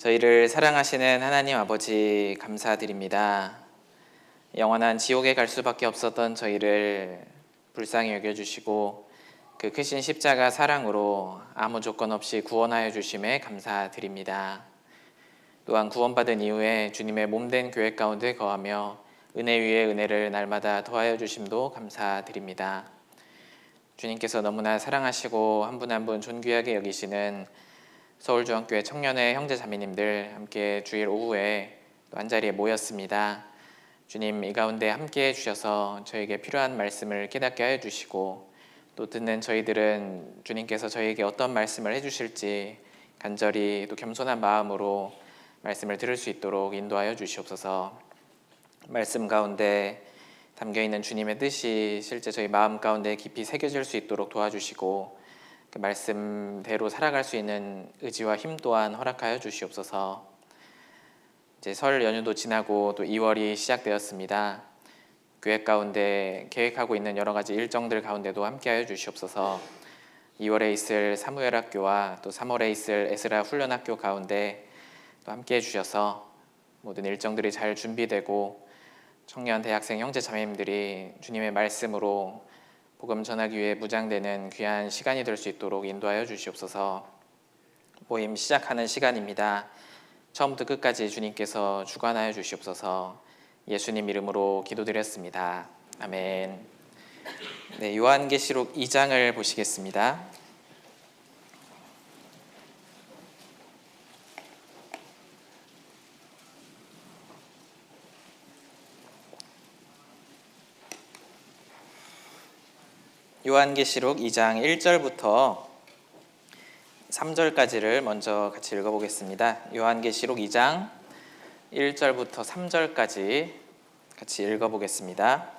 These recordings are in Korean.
저희를 사랑하시는 하나님 아버지 감사드립니다. 영원한 지옥에 갈 수밖에 없었던 저희를 불쌍히 여겨주시고 그 크신 십자가 사랑으로 아무 조건 없이 구원하여 주심에 감사드립니다. 또한 구원받은 이후에 주님의 몸된 교회 가운데 거하며 은혜 위에 은혜를 날마다 더하여 주심도 감사드립니다. 주님께서 너무나 사랑하시고 한 분 한 분 존귀하게 여기시는 서울중앙교회 청년회 형제자매님들 함께 주일 오후에 또 한자리에 모였습니다. 주님 이 가운데 함께 해주셔서 저에게 필요한 말씀을 깨닫게 하여 주시고 또 듣는 저희들은 주님께서 저에게 어떤 말씀을 해주실지 간절히 또 겸손한 마음으로 말씀을 들을 수 있도록 인도하여 주시옵소서. 말씀 가운데 담겨있는 주님의 뜻이 실제 저희 마음 가운데 깊이 새겨질 수 있도록 도와주시고 그 말씀대로 살아갈 수 있는 의지와 힘 또한 허락하여 주시옵소서. 이제 설 연휴도 지나고 또 2월이 시작되었습니다. 교회 가운데 계획하고 있는 여러 가지 일정들 가운데도 함께하여 주시옵소서. 2월에 있을 사무엘 학교와 또 3월에 있을 에스라 훈련학교 가운데 또 함께해 주셔서 모든 일정들이 잘 준비되고 청년 대학생 형제 자매님들이 주님의 말씀으로 복음 전하기 위해 무장되는 귀한 시간이 될 수 있도록 인도하여 주시옵소서. 모임 시작하는 시간입니다. 처음부터 끝까지 주님께서 주관하여 주시옵소서. 예수님 이름으로 기도드렸습니다. 아멘. 네, 요한계시록 2장을 보시겠습니다. 요한계시록 2장 1절부터 3절까지를 먼저 같이 읽어보겠습니다. 요한계시록 2장 1절부터 3절까지 같이 읽어보겠습니다.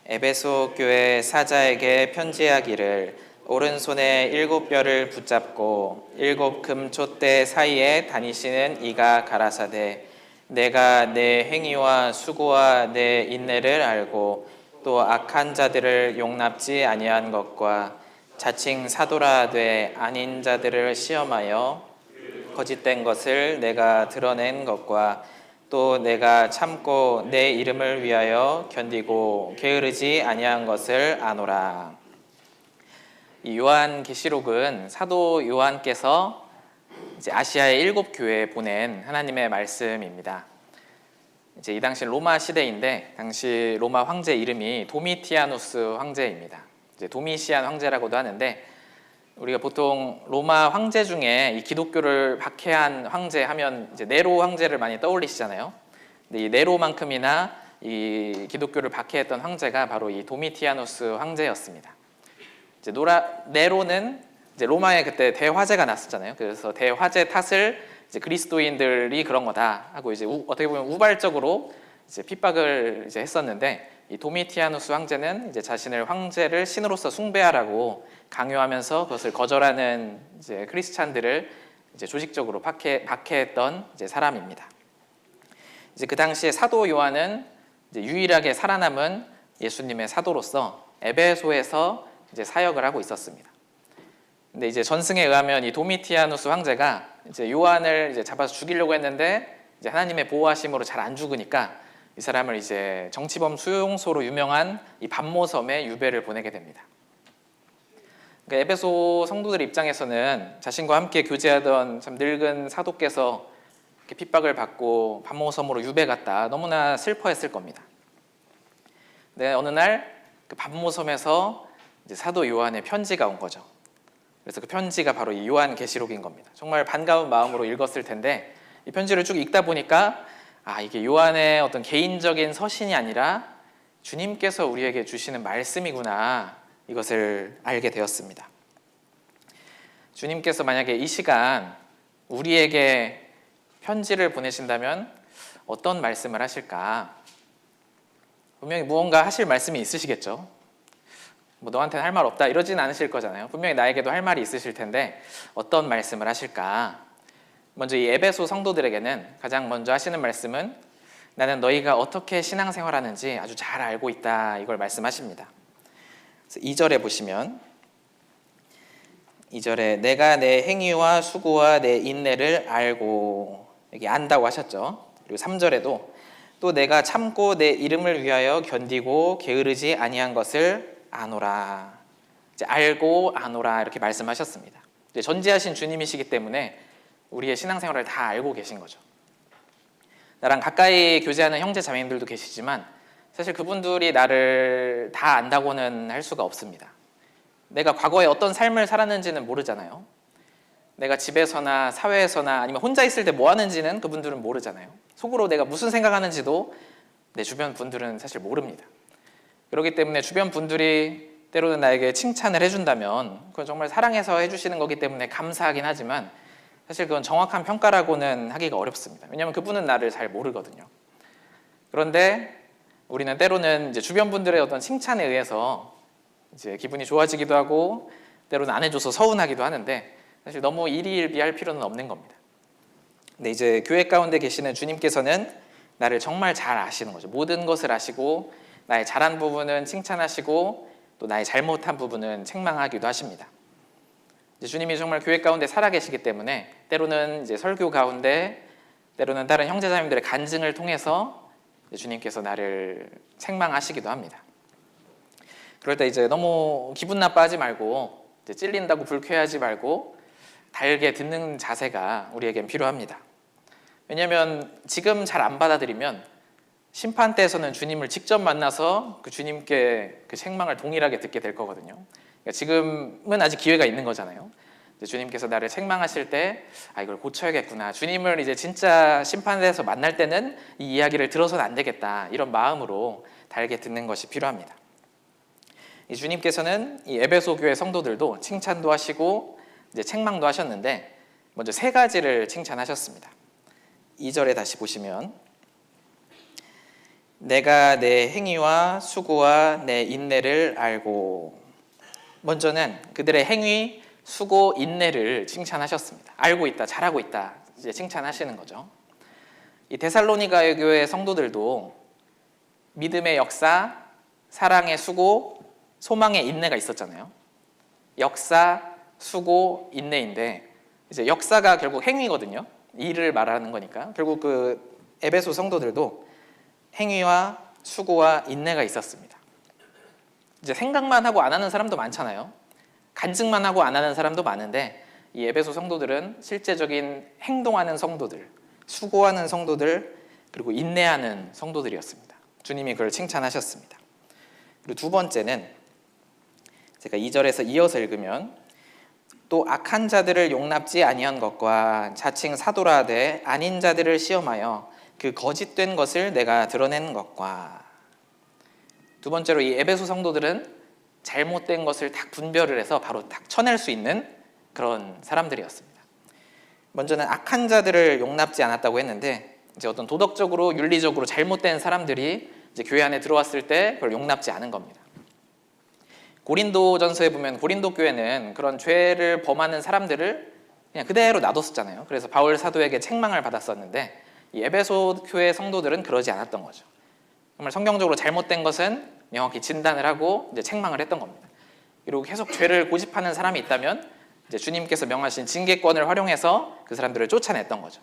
에베소 교회 사자에게 편지하기를 오른손에 7뼈를 붙잡고 7 금촛대 사이에 다니시는 이가 가라사대 내가 내 행위와 수고와 내 인내를 알고 또 악한 자들을 용납지 아니한 것과 자칭 사도라 되 아닌 자들을 시험하여 거짓된 것을 내가 드러낸 것과 또 내가 참고 내 이름을 위하여 견디고 게으르지 아니한 것을 아노라. 이 요한계시록은 사도 요한께서 이제 아시아의 7 교회에 보낸 하나님의 말씀입니다. 이제 이 당시 로마 시대인데 당시 로마 황제 이름이 도미티아누스 황제입니다. 이제 도미시안 황제라고도 하는데 우리가 보통 로마 황제 중에 이 기독교를 박해한 황제 하면 이제 네로 황제를 많이 떠올리시잖아요. 근데 이 네로만큼이나 이 기독교를 박해했던 황제가 바로 이 도미티아누스 황제였습니다. 이제 네로는 이제 로마에 그때 대화재가 났었잖아요. 그래서 대화재 탓을 이제 그리스도인들이 그런 거다 하고 이제 어떻게 보면 우발적으로 이제 핍박을 이제 했었는데 이 도미티아누스 황제는 이제 자신을 황제를 신으로서 숭배하라고 강요하면서 그것을 거절하는 이제 크리스찬들을 이제 조직적으로 박해했던 이제 사람입니다. 이제 그 당시에 사도 요한은 이제 유일하게 살아남은 예수님의 사도로서 에베소에서 이제 사역을 하고 있었습니다. 근데 이제 전승에 의하면 이 도미티아누스 황제가 이제 요한을 이제 잡아서 죽이려고 했는데 이제 하나님의 보호하심으로 잘 안 죽으니까 이 사람을 이제 정치범 수용소로 유명한 이 밤모섬에 유배를 보내게 됩니다. 그러니까 에베소 성도들 입장에서는 자신과 함께 교제하던 참 늙은 사도께서 이렇게 핍박을 받고 밤모섬으로 유배 갔다 너무나 슬퍼했을 겁니다. 근데 어느 날 그 밤모섬에서 이제 사도 요한의 편지가 온 거죠. 그래서 그 편지가 바로 이 요한계시록인 겁니다. 정말 반가운 마음으로 읽었을 텐데 이 편지를 쭉 읽다 보니까 이게 요한의 어떤 개인적인 서신이 아니라 주님께서 우리에게 주시는 말씀이구나 이것을 알게 되었습니다. 주님께서 만약에 이 시간 우리에게 편지를 보내신다면 어떤 말씀을 하실까? 분명히 무언가 하실 말씀이 있으시겠죠. 뭐 너한테는 할 말 없다 이러진 않으실 거잖아요. 분명히 나에게도 할 말이 있으실 텐데 어떤 말씀을 하실까? 먼저 이 에베소 성도들에게는 가장 먼저 하시는 말씀은 나는 너희가 어떻게 신앙생활하는지 아주 잘 알고 있다 이걸 말씀하십니다. 2절에 보시면 2절에 내가 내 행위와 수고와 내 인내를 알고 여기 안다고 하셨죠. 그리고 3절에도 또 내가 참고 내 이름을 위하여 견디고 게으르지 아니한 것을 아노라. 이제 알고 아노라 이렇게 말씀하셨습니다. 이제 전지하신 주님이시기 때문에 우리의 신앙생활을 다 알고 계신 거죠. 나랑 가까이 교제하는 형제 자매님들도 계시지만 사실 그분들이 나를 다 안다고는 할 수가 없습니다. 내가 과거에 어떤 삶을 살았는지는 모르잖아요. 내가 집에서나 사회에서나 아니면 혼자 있을 때 뭐 하는지는 그분들은 모르잖아요. 속으로 내가 무슨 생각하는지도 내 주변 분들은 사실 모릅니다. 그렇기 때문에 주변 분들이 때로는 나에게 칭찬을 해준다면 그건 정말 사랑해서 해주시는 거기 때문에 감사하긴 하지만 사실 그건 정확한 평가라고는 하기가 어렵습니다. 왜냐하면 그분은 나를 잘 모르거든요. 그런데 우리는 때로는 이제 주변 분들의 어떤 칭찬에 의해서 이제 기분이 좋아지기도 하고 때로는 안 해줘서 서운하기도 하는데 사실 너무 일희일비할 필요는 없는 겁니다. 근데 이제 교회 가운데 계시는 주님께서는 나를 정말 잘 아시는 거죠. 모든 것을 아시고 나의 잘한 부분은 칭찬하시고 또 나의 잘못한 부분은 책망하기도 하십니다. 이제 주님이 정말 교회 가운데 살아계시기 때문에 때로는 이제 설교 가운데 때로는 다른 형제자매들의 간증을 통해서 주님께서 나를 책망하시기도 합니다. 그럴 때 이제 너무 기분 나빠하지 말고 이제 찔린다고 불쾌하지 말고 달게 듣는 자세가 우리에겐 필요합니다. 왜냐하면 지금 잘 안 받아들이면 심판 때에서는 주님을 직접 만나서 그 주님께 그 책망을 동일하게 듣게 될 거거든요. 그러니까 지금은 아직 기회가 있는 거잖아요. 주님께서 나를 책망하실 때 이걸 고쳐야겠구나. 주님을 이제 진짜 심판대에서 만날 때는 이 이야기를 들어서는 안 되겠다. 이런 마음으로 달게 듣는 것이 필요합니다. 이 주님께서는 이 에베소 교회 성도들도 칭찬도 하시고 이제 책망도 하셨는데 먼저 세 가지를 칭찬하셨습니다. 2절에 다시 보시면 내가 내 행위와 수고와 내 인내를 알고 먼저는 그들의 행위, 수고, 인내를 칭찬하셨습니다. 알고 있다, 잘하고 있다 이제 칭찬하시는 거죠. 이 데살로니가 교회 성도들도 믿음의 역사, 사랑의 수고, 소망의 인내가 있었잖아요. 역사, 수고, 인내인데 이제 역사가 결국 행위거든요. 일을 말하는 거니까 결국 그 에베소 성도들도 행위와 수고와 인내가 있었습니다. 이제 생각만 하고 안 하는 사람도 많잖아요. 간증만 하고 안 하는 사람도 많은데 이 에베소 성도들은 실제적인 행동하는 성도들, 수고하는 성도들, 그리고 인내하는 성도들이었습니다. 주님이 그걸 칭찬하셨습니다. 그리고 두 번째는 제가 2절에서 이어서 읽으면 또 악한 자들을 용납지 아니한 것과 자칭 사도라 하되 아닌 자들을 시험하여 그 거짓된 것을 내가 드러낸 것과 두 번째로 이 에베소 성도들은 잘못된 것을 딱 분별을 해서 바로 딱 쳐낼 수 있는 그런 사람들이었습니다. 먼저는 악한 자들을 용납지 않았다고 했는데 이제 어떤 도덕적으로 윤리적으로 잘못된 사람들이 이제 교회 안에 들어왔을 때 그걸 용납지 않은 겁니다. 고린도전서에 보면 고린도 교회는 그런 죄를 범하는 사람들을 그냥 그대로 놔뒀었잖아요. 그래서 바울 사도에게 책망을 받았었는데 이 에베소 교회 성도들은 그러지 않았던 거죠. 정말 성경적으로 잘못된 것은 명확히 진단을 하고 이제 책망을 했던 겁니다. 그리고 계속 죄를 고집하는 사람이 있다면 이제 주님께서 명하신 징계권을 활용해서 그 사람들을 쫓아냈던 거죠.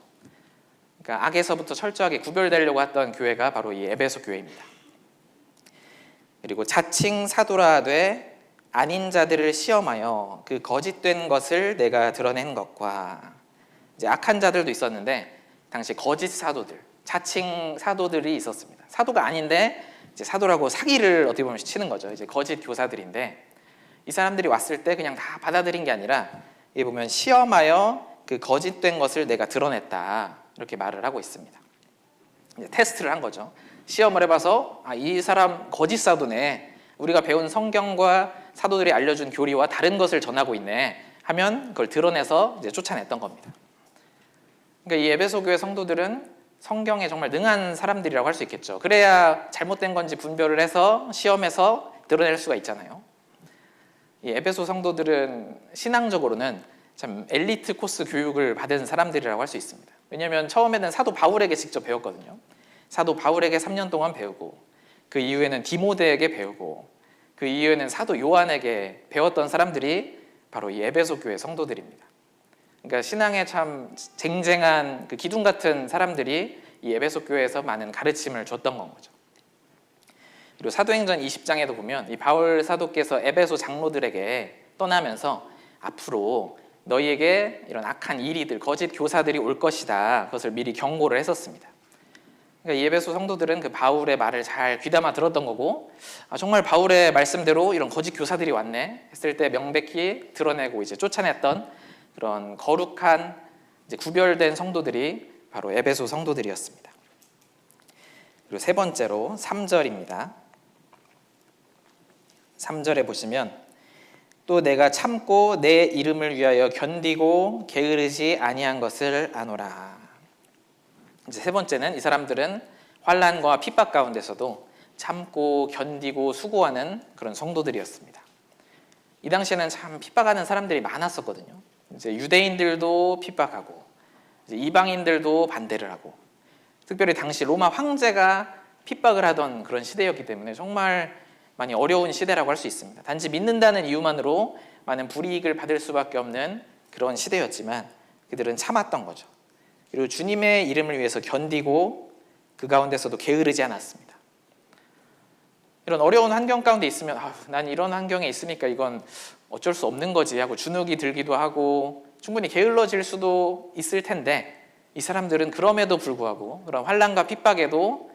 그러니까 악에서부터 철저하게 구별되려고 했던 교회가 바로 이 에베소 교회입니다. 그리고 자칭 사도라 하되 아닌 자들을 시험하여 그 거짓된 것을 내가 드러낸 것과 이제 악한 자들도 있었는데 당시 거짓 사도들, 자칭 사도들이 있었습니다. 사도가 아닌데 이제 사도라고 사기를 어떻게 보면 치는 거죠. 이제 거짓 교사들인데 이 사람들이 왔을 때 그냥 다 받아들인 게 아니라 여기 보면 시험하여 그 거짓된 것을 내가 드러냈다 이렇게 말을 하고 있습니다. 이제 테스트를 한 거죠. 시험을 해봐서 이 사람 거짓 사도네. 우리가 배운 성경과 사도들이 알려준 교리와 다른 것을 전하고 있네 하면 그걸 드러내서 이제 쫓아냈던 겁니다. 그러니까 이 에베소 교회 성도들은 성경에 정말 능한 사람들이라고 할 수 있겠죠. 그래야 잘못된 건지 분별을 해서 시험해서 드러낼 수가 있잖아요. 이 에베소 성도들은 신앙적으로는 참 엘리트 코스 교육을 받은 사람들이라고 할 수 있습니다. 왜냐하면 처음에는 사도 바울에게 직접 배웠거든요. 사도 바울에게 3년 동안 배우고 그 이후에는 디모데에게 배우고 그 이후에는 사도 요한에게 배웠던 사람들이 바로 이 에베소 교회 성도들입니다. 그러니까 신앙에 참 쟁쟁한 그 기둥 같은 사람들이 이 에베소 교회에서 많은 가르침을 줬던 건 거죠. 그리고 사도행전 20장에도 보면 이 바울 사도께서 에베소 장로들에게 떠나면서 앞으로 너희에게 이런 악한 이리들, 거짓 교사들이 올 것이다. 그것을 미리 경고를 했었습니다. 그러니까 이 에베소 성도들은 그 바울의 말을 잘 귀담아 들었던 거고, 정말 바울의 말씀대로 이런 거짓 교사들이 왔네 했을 때 명백히 드러내고 이제 쫓아냈던 그런 거룩한 이제 구별된 성도들이 바로 에베소 성도들이었습니다. 그리고 세 번째로 3절입니다. 3절에 보시면 또 내가 참고 내 이름을 위하여 견디고 게으르지 아니한 것을 아노라. 이제 세 번째는 이 사람들은 환난과 핍박 가운데서도 참고 견디고 수고하는 그런 성도들이었습니다. 이 당시에는 참 핍박하는 사람들이 많았었거든요. 이제 유대인들도 핍박하고 이제 이방인들도 반대를 하고, 특별히 당시 로마 황제가 핍박을 하던 그런 시대였기 때문에 정말 많이 어려운 시대라고 할 수 있습니다. 단지 믿는다는 이유만으로 많은 불이익을 받을 수밖에 없는 그런 시대였지만 그들은 참았던 거죠. 그리고 주님의 이름을 위해서 견디고 그 가운데서도 게으르지 않았습니다. 이런 어려운 환경 가운데 있으면 난 이런 환경에 있으니까 이건 어쩔 수 없는 거지 하고 주눅이 들기도 하고 충분히 게을러질 수도 있을 텐데, 이 사람들은 그럼에도 불구하고 그런 환난과 핍박에도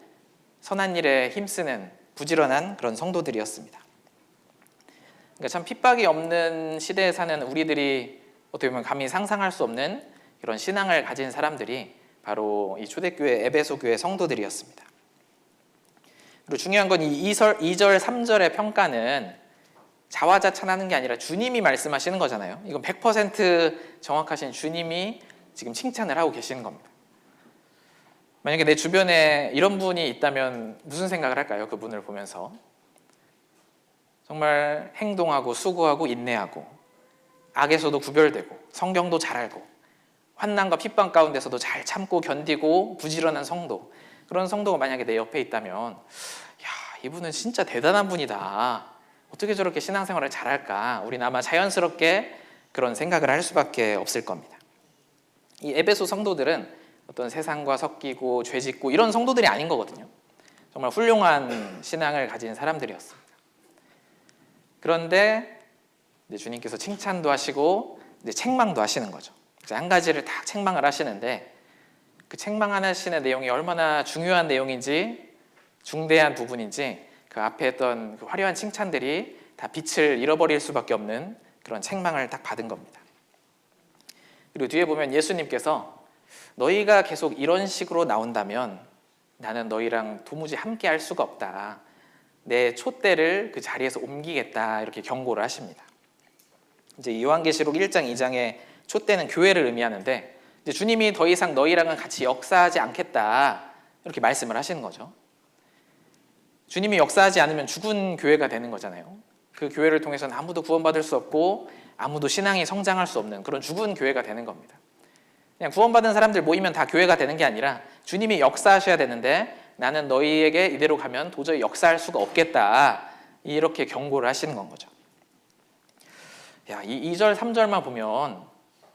선한 일에 힘쓰는 부지런한 그런 성도들이었습니다. 그러니까 참 핍박이 없는 시대에 사는 우리들이 어떻게 보면 감히 상상할 수 없는 이런 신앙을 가진 사람들이 바로 이 초대교회 에베소 교회 성도들이었습니다. 그리고 중요한 건 이 2절 3절의 평가는 자화자찬하는 게 아니라 주님이 말씀하시는 거잖아요. 이건 100% 정확하신 주님이 지금 칭찬을 하고 계시는 겁니다. 만약에 내 주변에 이런 분이 있다면 무슨 생각을 할까요? 그분을 보면서 정말 행동하고 수고하고 인내하고 악에서도 구별되고 성경도 잘 알고 환난과 핍박 가운데서도 잘 참고 견디고 부지런한 성도, 그런 성도가 만약에 내 옆에 있다면 이분은 진짜 대단한 분이다. 어떻게 저렇게 신앙생활을 잘할까? 우리는 아마 자연스럽게 그런 생각을 할 수밖에 없을 겁니다. 이 에베소 성도들은 어떤 세상과 섞이고 죄짓고 이런 성도들이 아닌 거거든요. 정말 훌륭한 신앙을 가진 사람들이었습니다. 그런데 이제 주님께서 칭찬도 하시고 이제 책망도 하시는 거죠. 한 가지를 다 책망을 하시는데 그 책망하시는 내용이 얼마나 중요한 내용인지, 중대한 부분인지 그 앞에 했던 그 화려한 칭찬들이 다 빛을 잃어버릴 수밖에 없는 그런 책망을 딱 받은 겁니다. 그리고 뒤에 보면 예수님께서 너희가 계속 이런 식으로 나온다면 나는 너희랑 도무지 함께 할 수가 없다. 내 촛대를 그 자리에서 옮기겠다. 이렇게 경고를 하십니다. 이제 요한계시록 1장 2장에 촛대는 교회를 의미하는데 이제 주님이 더 이상 너희랑은 같이 역사하지 않겠다. 이렇게 말씀을 하시는 거죠. 주님이 역사하지 않으면 죽은 교회가 되는 거잖아요. 그 교회를 통해서는 아무도 구원받을 수 없고 아무도 신앙이 성장할 수 없는 그런 죽은 교회가 되는 겁니다. 그냥 구원받은 사람들 모이면 다 교회가 되는 게 아니라 주님이 역사하셔야 되는데 나는 너희에게 이대로 가면 도저히 역사할 수가 없겠다. 이렇게 경고를 하시는 건 거죠. 이 2절 3절만 보면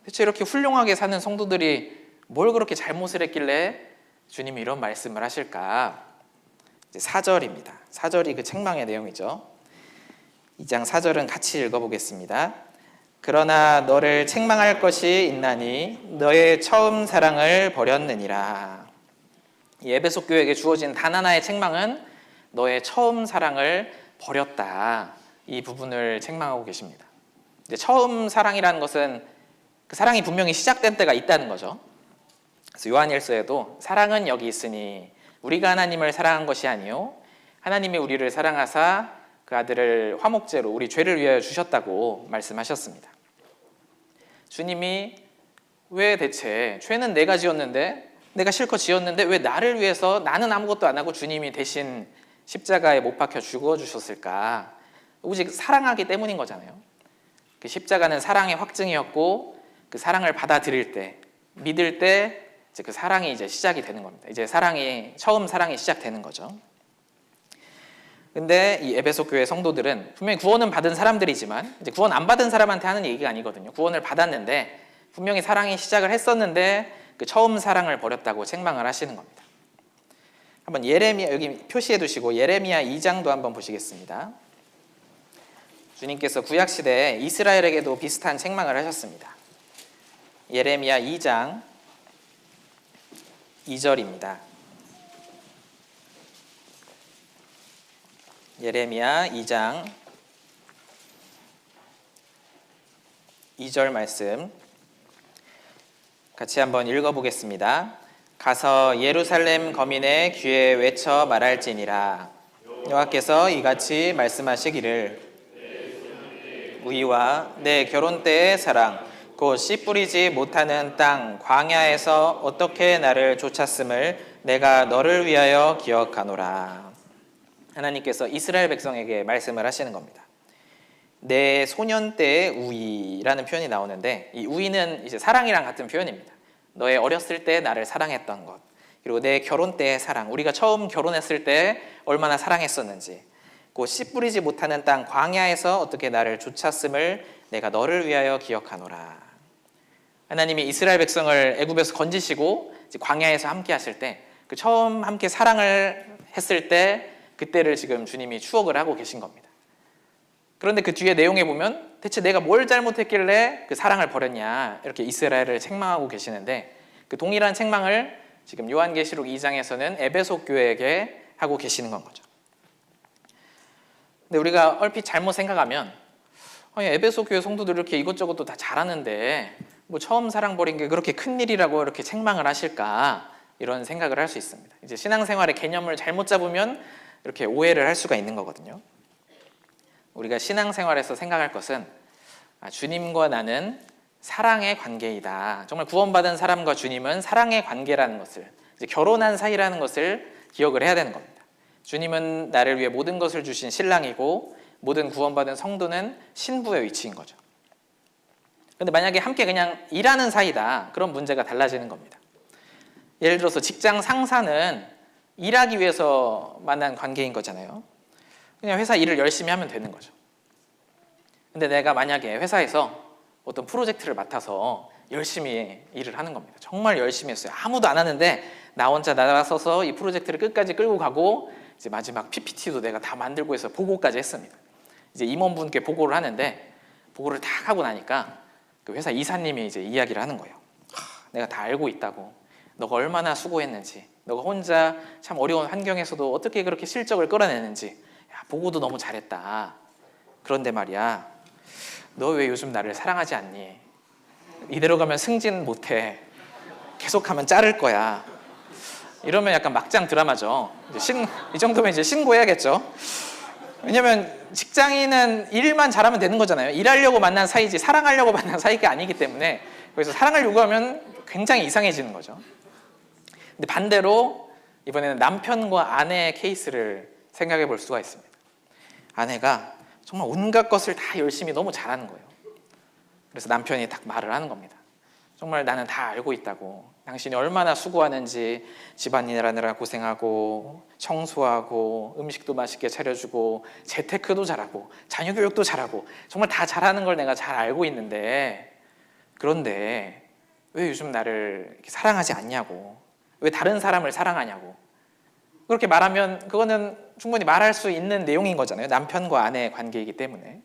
대체 이렇게 훌륭하게 사는 성도들이 뭘 그렇게 잘못을 했길래 주님이 이런 말씀을 하실까? 이제 4절입니다. 4절이 그 책망의 내용이죠. 2장 4절은 같이 읽어보겠습니다. 그러나 너를 책망할 것이 있나니 너의 처음 사랑을 버렸느니라. 이 에베소 교회에게 주어진 단 하나의 책망은 너의 처음 사랑을 버렸다. 이 부분을 책망하고 계십니다. 이제 처음 사랑이라는 것은 그 사랑이 분명히 시작된 때가 있다는 거죠. 그래서 요한일서에도 사랑은 여기 있으니 우리가 하나님을 사랑한 것이 아니요 하나님이 우리를 사랑하사 그 아들을 화목제로 우리 죄를 위하여 주셨다고 말씀하셨습니다. 주님이 왜 대체 죄는 내가 지었는데 내가 실컷 지었는데 왜 나를 위해서 나는 아무것도 안 하고 주님이 대신 십자가에 못 박혀 죽어주셨을까? 오직 사랑하기 때문인 거잖아요. 그 십자가는 사랑의 확증이었고 그 사랑을 받아들일 때, 믿을 때 이제 그 사랑이 이제 시작이 되는 겁니다. 이제 처음 사랑이 시작되는 거죠. 근데 이 에베소 교회 성도들은 분명히 구원은 받은 사람들이지만 이제 구원 안 받은 사람한테 하는 얘기가 아니거든요. 구원을 받았는데 분명히 사랑이 시작을 했었는데 그 처음 사랑을 버렸다고 책망을 하시는 겁니다. 한번 예레미야, 여기 표시해 두시고 예레미야 2장도 한번 보시겠습니다. 주님께서 구약시대에 이스라엘에게도 비슷한 책망을 하셨습니다. 예레미야 2장 2절입니다. 예레미야 2장 2절 말씀 같이 한번 읽어보겠습니다. 가서 예루살렘 거민의 귀에 외쳐 말할지니라. 여호와께서 이같이 말씀하시기를 우리와 내 결혼 때의 사랑 곧 씨 뿌리지 못하는 땅 광야에서 어떻게 나를 쫓았음을 내가 너를 위하여 기억하노라. 하나님께서 이스라엘 백성에게 말씀을 하시는 겁니다. 내 소년 때의 우위라는 표현이 나오는데 이 우위는 이제 사랑이랑 같은 표현입니다. 너의 어렸을 때 나를 사랑했던 것, 그리고 내 결혼 때의 사랑, 우리가 처음 결혼했을 때 얼마나 사랑했었는지, 그 씨 뿌리지 못하는 땅 광야에서 어떻게 나를 쫓았음을 내가 너를 위하여 기억하노라. 하나님이 이스라엘 백성을 애굽에서 건지시고 광야에서 함께 하실 때 그 처음 함께 사랑을 했을 때 그때를 지금 주님이 추억을 하고 계신 겁니다. 그런데 그 뒤에 내용에 보면 대체 내가 뭘 잘못했길래 그 사랑을 버렸냐 이렇게 이스라엘을 책망하고 계시는데 그 동일한 책망을 지금 요한계시록 2장에서는 에베소 교회에게 하고 계시는 건 거죠. 근데 우리가 얼핏 잘못 생각하면 에베소 교회 성도들 이렇게 이것저것도 다 잘하는데 뭐 처음 사랑 버린 게 그렇게 큰일이라고 이렇게 책망을 하실까 이런 생각을 할 수 있습니다. 이제 신앙생활의 개념을 잘못 잡으면 이렇게 오해를 할 수가 있는 거거든요. 우리가 신앙생활에서 생각할 것은 주님과 나는 사랑의 관계이다. 정말 구원받은 사람과 주님은 사랑의 관계라는 것을, 이제 결혼한 사이라는 것을 기억을 해야 되는 겁니다. 주님은 나를 위해 모든 것을 주신 신랑이고 모든 구원받은 성도는 신부의 위치인 거죠. 그런데 만약에 함께 그냥 일하는 사이다, 그런 문제가 달라지는 겁니다. 예를 들어서 직장 상사는 일하기 위해서 만난 관계인 거잖아요. 그냥 회사 일을 열심히 하면 되는 거죠. 근데 내가 만약에 회사에서 어떤 프로젝트를 맡아서 열심히 일을 하는 겁니다. 정말 열심히 했어요. 아무도 안 하는데 나 혼자 나서서 이 프로젝트를 끝까지 끌고 가고 이제 마지막 PPT도 내가 다 만들고 해서 보고까지 했습니다. 이제 임원분께 보고를 하는데 보고를 다 하고 나니까 그 회사 이사님이 이제 이야기를 하는 거예요. 내가 다 알고 있다고. 너가 얼마나 수고했는지, 너가 혼자 참 어려운 환경에서도 어떻게 그렇게 실적을 끌어내는지, 야, 보고도 너무 잘했다. 그런데 말이야, 너 왜 요즘 나를 사랑하지 않니? 이대로 가면 승진 못해. 계속하면 자를 거야. 이러면 약간 막장 드라마죠. 이 정도면 이제 신고해야겠죠. 왜냐면 직장인은 일만 잘하면 되는 거잖아요. 일하려고 만난 사이지 사랑하려고 만난 사이가 아니기 때문에 거기서 사랑을 요구하면 굉장히 이상해지는 거죠. 근데 반대로 이번에는 남편과 아내의 케이스를 생각해 볼 수가 있습니다. 아내가 정말 온갖 것을 다 열심히 너무 잘하는 거예요. 그래서 남편이 딱 말을 하는 겁니다. 정말 나는 다 알고 있다고. 당신이 얼마나 수고하는지, 집안일 하느라 고생하고 청소하고 음식도 맛있게 차려주고 재테크도 잘하고 자녀 교육도 잘하고 정말 다 잘하는 걸 내가 잘 알고 있는데, 그런데 왜 요즘 나를 이렇게 사랑하지 않냐고, 왜 다른 사람을 사랑하냐고. 그렇게 말하면 그거는 충분히 말할 수 있는 내용인 거잖아요. 남편과 아내의 관계이기 때문에.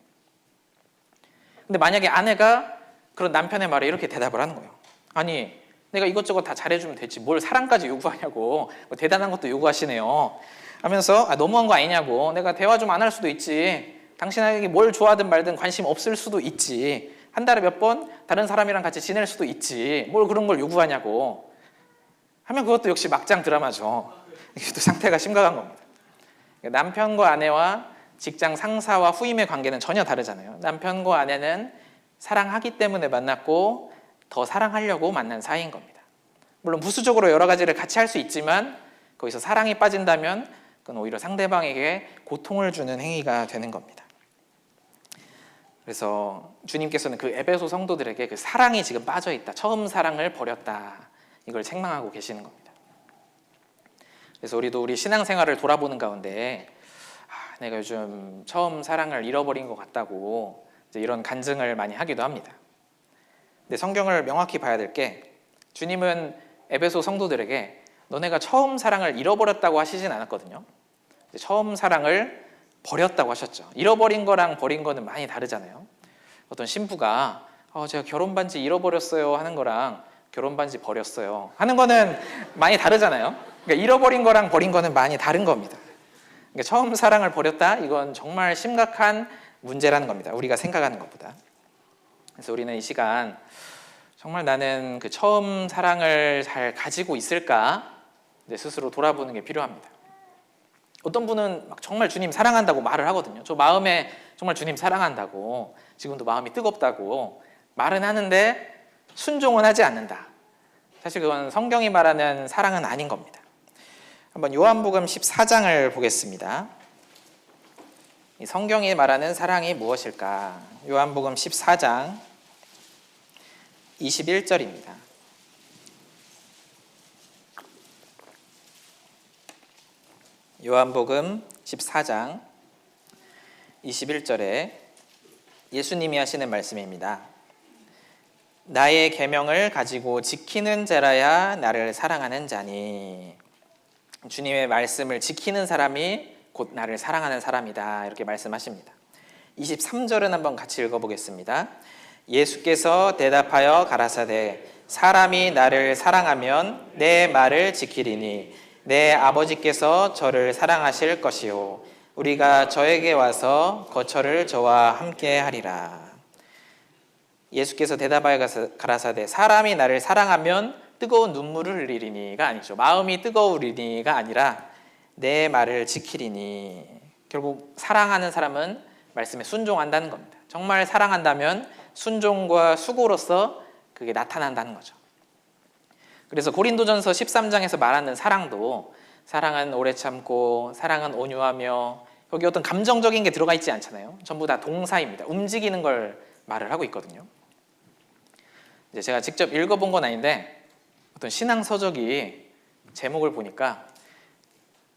근데 만약에 아내가 그런 남편의 말에 이렇게 대답을 하는 거예요. 아니, 내가 이것저것 다 잘해주면 되지 뭘 사랑까지 요구하냐고, 뭐 대단한 것도 요구하시네요 하면서 너무한 거 아니냐고, 내가 대화 좀 안 할 수도 있지, 당신에게 뭘 좋아하든 말든 관심 없을 수도 있지, 한 달에 몇 번 다른 사람이랑 같이 지낼 수도 있지, 뭘 그런 걸 요구하냐고 하면 그것도 역시 막장 드라마죠. 이게 또 상태가 심각한 겁니다. 남편과 아내와 직장 상사와 후임의 관계는 전혀 다르잖아요. 남편과 아내는 사랑하기 때문에 만났고 더 사랑하려고 만난 사이인 겁니다. 물론 부수적으로 여러 가지를 같이 할 수 있지만 거기서 사랑이 빠진다면 그건 오히려 상대방에게 고통을 주는 행위가 되는 겁니다. 그래서 주님께서는 그 에베소 성도들에게 그 사랑이 지금 빠져있다, 처음 사랑을 버렸다, 이걸 책망하고 계시는 겁니다. 그래서 우리도 우리 신앙생활을 돌아보는 가운데 내가 요즘 처음 사랑을 잃어버린 것 같다고 이제 이런 간증을 많이 하기도 합니다. 근데 성경을 명확히 봐야 될 게 주님은 에베소 성도들에게 너네가 처음 사랑을 잃어버렸다고 하시진 않았거든요. 처음 사랑을 버렸다고 하셨죠. 잃어버린 거랑 버린 거는 많이 다르잖아요. 어떤 신부가 제가 결혼 반지 잃어버렸어요 하는 거랑 결혼 반지 버렸어요 하는 거는 많이 다르잖아요. 그러니까 잃어버린 거랑 버린 거는 많이 다른 겁니다. 그러니까 처음 사랑을 버렸다, 이건 정말 심각한 문제라는 겁니다. 우리가 생각하는 것보다. 그래서 우리는 이 시간 정말 나는 그 처음 사랑을 잘 가지고 있을까 스스로 돌아보는 게 필요합니다. 어떤 분은 막 정말 주님 사랑한다고 말을 하거든요. 저 마음에 정말 주님 사랑한다고, 지금도 마음이 뜨겁다고 말은 하는데 순종은 하지 않는다. 사실 그건 성경이 말하는 사랑은 아닌 겁니다. 한번 요한복음 14장을 보겠습니다. 이 성경이 말하는 사랑이 무엇일까? 요한복음 14장 21절입니다. 요한복음 14장 21절에 예수님이 하시는 말씀입니다. 나의 계명을 가지고 지키는 자라야 나를 사랑하는 자니. 주님의 말씀을 지키는 사람이 곧 나를 사랑하는 사람이다, 이렇게 말씀하십니다. 23절은 한번 같이 읽어보겠습니다. 예수께서 대답하여 가라사대 사람이 나를 사랑하면 내 말을 지키리니 내 아버지께서 저를 사랑하실 것이요 우리가 저에게 와서 거처를 저와 함께 하리라. 예수께서 대답하여 가라사대 사람이 나를 사랑하면 뜨거운 눈물을 흘리리니가 아니죠. 마음이 뜨거우리니가 아니라 내 말을 지키리니. 결국 사랑하는 사람은 말씀에 순종한다는 겁니다. 정말 사랑한다면 순종과 수고로서 그게 나타난다는 거죠. 그래서 고린도전서 13장에서 말하는 사랑도 사랑은 오래 참고 사랑은 온유하며, 여기 어떤 감정적인 게 들어가 있지 않잖아요. 전부 다 동사입니다. 움직이는 걸 말을 하고 있거든요. 이제 제가 직접 읽어본 건 아닌데 어떤 신앙 서적이 제목을 보니까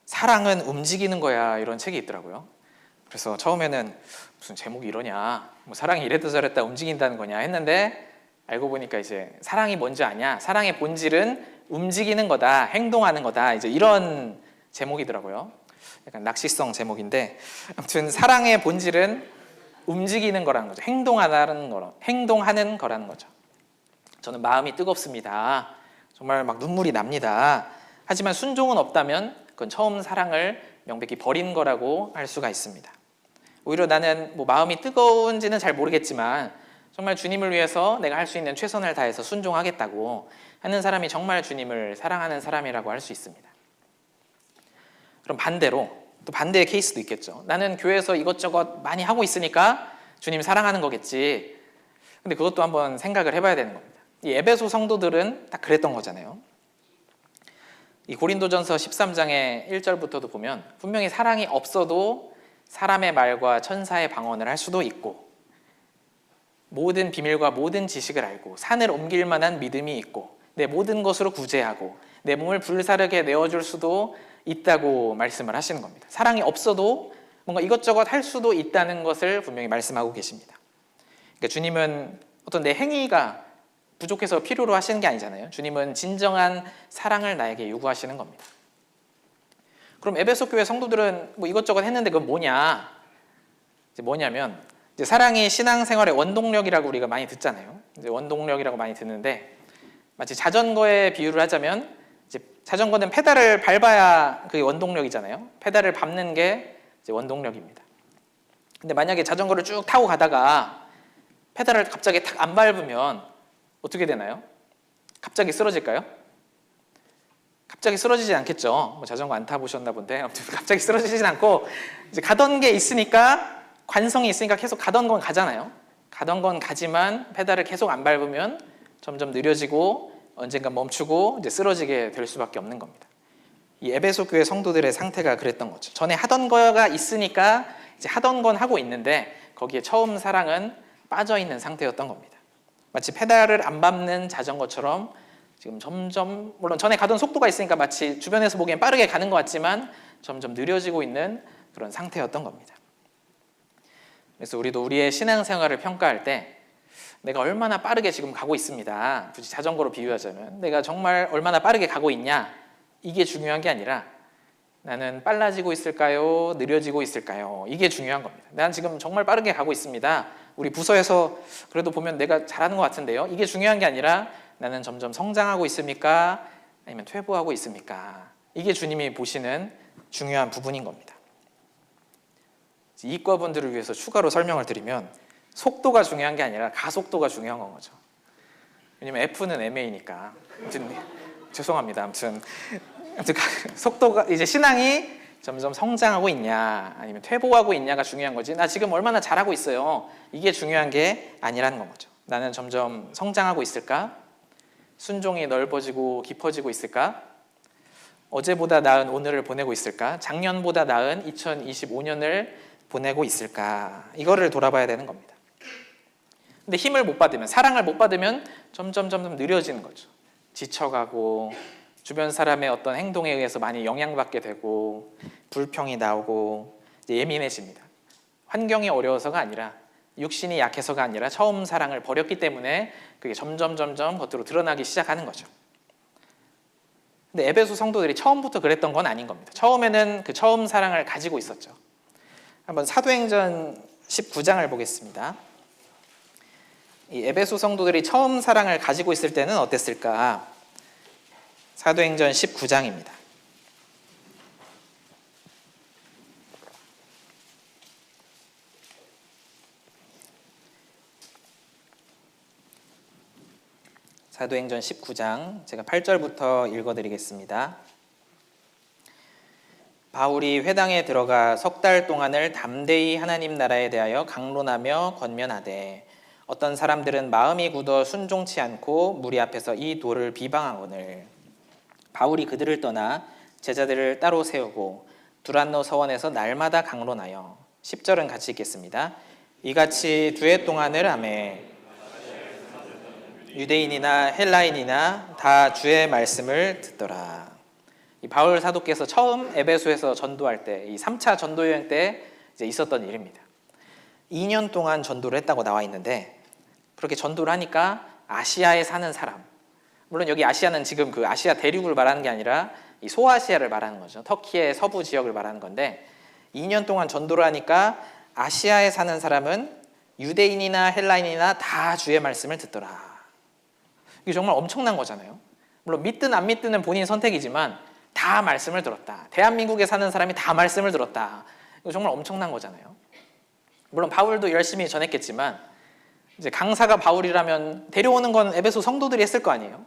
사랑은 움직이는 거야, 이런 책이 있더라고요. 그래서 처음에는 무슨 제목이 이러냐, 뭐 사랑이 이랬다 저랬다 움직인다는 거냐 했는데 알고 보니까 이제 사랑이 뭔지 아냐, 사랑의 본질은 움직이는 거다, 행동하는 거다, 이제 이런 제목이더라고요. 약간 낚시성 제목인데 아무튼 사랑의 본질은 움직이는 거라는 거죠. 행동하는 거라는 거죠. 저는 마음이 뜨겁습니다. 정말 막 눈물이 납니다. 하지만 순종은 없다면 그건 처음 사랑을 명백히 버린 거라고 할 수가 있습니다. 오히려 나는 뭐 마음이 뜨거운지는 잘 모르겠지만 정말 주님을 위해서 내가 할 수 있는 최선을 다해서 순종하겠다고 하는 사람이 정말 주님을 사랑하는 사람이라고 할 수 있습니다. 그럼 반대로 또 반대의 케이스도 있겠죠. 나는 교회에서 이것저것 많이 하고 있으니까 주님 사랑하는 거겠지. 근데 그것도 한번 생각을 해봐야 되는 겁니다. 이 에베소 성도들은 딱 그랬던 거잖아요. 이 고린도전서 13장의 1절부터도 보면 분명히 사랑이 없어도 사람의 말과 천사의 방언을 할 수도 있고, 모든 비밀과 모든 지식을 알고 산을 옮길 만한 믿음이 있고 내 모든 것으로 구제하고 내 몸을 불사르게 내어줄 수도 있다고 말씀을 하시는 겁니다. 사랑이 없어도 뭔가 이것저것 할 수도 있다는 것을 분명히 말씀하고 계십니다. 그러니까 주님은 어떤 내 행위가 부족해서 필요로 하시는 게 아니잖아요. 주님은 진정한 사랑을 나에게 요구하시는 겁니다. 그럼 에베소 교회 성도들은 뭐 이것저것 했는데 그건 뭐냐? 이제 뭐냐면 이제 사랑이 신앙생활의 원동력이라고 우리가 많이 듣잖아요. 이제 원동력이라고 많이 듣는데 마치 자전거에 비유를 하자면 이제 자전거는 페달을 밟아야 그게 원동력이잖아요. 페달을 밟는 게 이제 원동력입니다. 근데 만약에 자전거를 쭉 타고 가다가 페달을 갑자기 탁 안 밟으면 어떻게 되나요? 갑자기 쓰러질까요? 갑자기 쓰러지지 않겠죠. 뭐 자전거 안 타보셨나 본데 아무튼 갑자기 쓰러지진 않고 이제 가던 게 있으니까, 관성이 있으니까 계속 가던 건 가잖아요. 가던 건 가지만 페달을 계속 안 밟으면 점점 느려지고 언젠가 멈추고 이제 쓰러지게 될 수밖에 없는 겁니다. 이 에베소 교회 성도들의 상태가 그랬던 거죠. 전에 하던 거가 있으니까 이제 하던 건 하고 있는데 거기에 처음 사랑은 빠져 있는 상태였던 겁니다. 마치 페달을 안 밟는 자전거처럼 지금 점점, 물론 전에 가던 속도가 있으니까 마치 주변에서 보기엔 빠르게 가는 것 같지만 점점 느려지고 있는 그런 상태였던 겁니다. 그래서 우리도 우리의 신앙생활을 평가할 때 내가 얼마나 빠르게 지금 가고 있습니다. 굳이 자전거로 비유하자면 내가 정말 얼마나 빠르게 가고 있냐, 이게 중요한 게 아니라 나는 빨라지고 있을까요? 느려지고 있을까요? 이게 중요한 겁니다. 난 지금 정말 빠르게 가고 있습니다. 우리 부서에서 그래도 보면 내가 잘하는 것 같은데요. 이게 중요한 게 아니라 나는 점점 성장하고 있습니까? 아니면 퇴보하고 있습니까? 이게 주님이 보시는 중요한 부분인 겁니다. 이과분들을 위해서 추가로 설명을 드리면 속도가 중요한 게 아니라 가속도가 중요한 건 거죠. 왜냐면 F는 MA니까. 아무튼 죄송합니다. 아무튼 속도가, 이제 신앙이 점점 성장하고 있냐 아니면 퇴보하고 있냐가 중요한 거지, 나 지금 얼마나 잘하고 있어요, 이게 중요한 게 아니라는 건 거죠. 나는 점점 성장하고 있을까? 순종이 넓어지고 깊어지고 있을까? 어제보다 나은 오늘을 보내고 있을까? 작년보다 나은 2025년을 보내고 있을까? 이거를 돌아봐야 되는 겁니다. 근데 힘을 못 받으면, 사랑을 못 받으면 점점 느려지는 거죠. 지쳐가고 주변 사람의 어떤 행동에 의해서 많이 영향받게 되고 불평이 나오고 이제 예민해집니다. 환경이 어려워서가 아니라, 육신이 약해서가 아니라 처음 사랑을 버렸기 때문에 그게 점점 겉으로 드러나기 시작하는 거죠. 근데 에베소 성도들이 처음부터 그랬던 건 아닌 겁니다. 처음에는 그 처음 사랑을 가지고 있었죠. 한번 사도행전 19장을 보겠습니다. 이 에베소 성도들이 처음 사랑을 가지고 있을 때는 어땠을까? 사도행전 19장입니다. 사도행전 19장 제가 8절부터 읽어드리겠습니다. 바울이 회당에 들어가 석 달 동안을 담대히 하나님 나라에 대하여 강론하며 권면하되 어떤 사람들은 마음이 굳어 순종치 않고 무리 앞에서 이 도를 비방하거늘 바울이 그들을 떠나 제자들을 따로 세우고 두란노 서원에서 날마다 강론하여 10절은 같이 읽겠습니다. 이같이 두 해 동안을 하매 유대인이나 헬라인이나 다 주의 말씀을 듣더라. 이 바울 사도께서 처음 에베소에서 전도할 때, 이 3차 전도 여행 때 이제 있었던 일입니다. 2년 동안 전도를 했다고 나와 있는데, 그렇게 전도를 하니까 아시아에 사는 사람, 물론 여기 아시아는 지금 그 아시아 대륙을 말하는 게 아니라 이 소아시아를 말하는 거죠. 터키의 서부 지역을 말하는 건데, 2년 동안 전도를 하니까 아시아에 사는 사람은 유대인이나 헬라인이나 다 주의 말씀을 듣더라. 이게 정말 엄청난 거잖아요. 물론 믿든 안 믿든은 본인 선택이지만 다 말씀을 들었다. 대한민국에 사는 사람이 다 말씀을 들었다. 이거 정말 엄청난 거잖아요. 물론 바울도 열심히 전했겠지만 이제 강사가 바울이라면 데려오는 건 에베소 성도들이 했을 거 아니에요.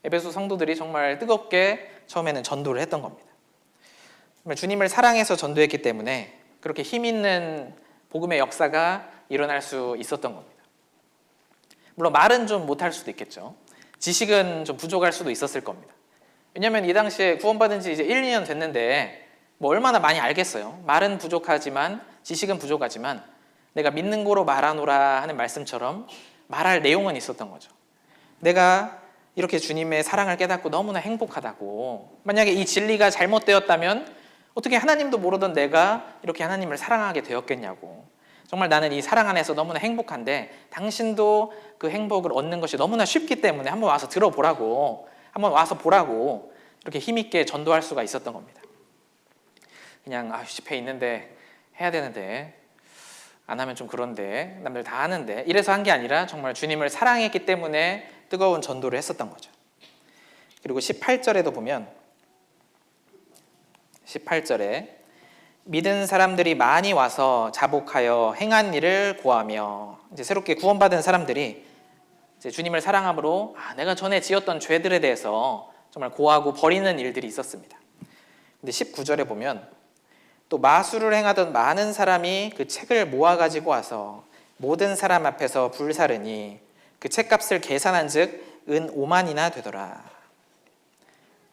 에베소 성도들이 정말 뜨겁게 처음에는 전도를 했던 겁니다. 주님을 사랑해서 전도했기 때문에 그렇게 힘 있는 복음의 역사가 일어날 수 있었던 겁니다. 물론 말은 좀 못할 수도 있겠죠. 지식은 좀 부족할 수도 있었을 겁니다. 왜냐하면 이 당시에 구원받은 지 이제 1, 2년 됐는데 뭐 얼마나 많이 알겠어요. 말은 부족하지만, 지식은 부족하지만 내가 믿는 고로 말하노라 하는 말씀처럼 말할 내용은 있었던 거죠. 내가 이렇게 주님의 사랑을 깨닫고 너무나 행복하다고, 만약에 이 진리가 잘못되었다면 어떻게 하나님도 모르던 내가 이렇게 하나님을 사랑하게 되었겠냐고, 정말 나는 이 사랑 안에서 너무나 행복한데 당신도 그 행복을 얻는 것이 너무나 쉽기 때문에 한번 와서 들어보라고, 한번 와서 보라고, 이렇게 힘있게 전도할 수가 있었던 겁니다. 그냥 집에 있는데 해야 되는데 안 하면 좀 그런데, 남들 다 하는데, 이래서 한 게 아니라 정말 주님을 사랑했기 때문에 뜨거운 전도를 했었던 거죠. 그리고 18절에도 보면, 18절에 믿은 사람들이 많이 와서 자복하여 행한 일을 고하며, 이제 새롭게 구원받은 사람들이 이제 주님을 사랑함으로 내가 전에 지었던 죄들에 대해서 정말 고하고 버리는 일들이 있었습니다. 근데 19절에 보면 또 마술을 행하던 많은 사람이 그 책을 모아가지고 와서 모든 사람 앞에서 불사르니 그 책값을 계산한 즉 은 5만이나 되더라.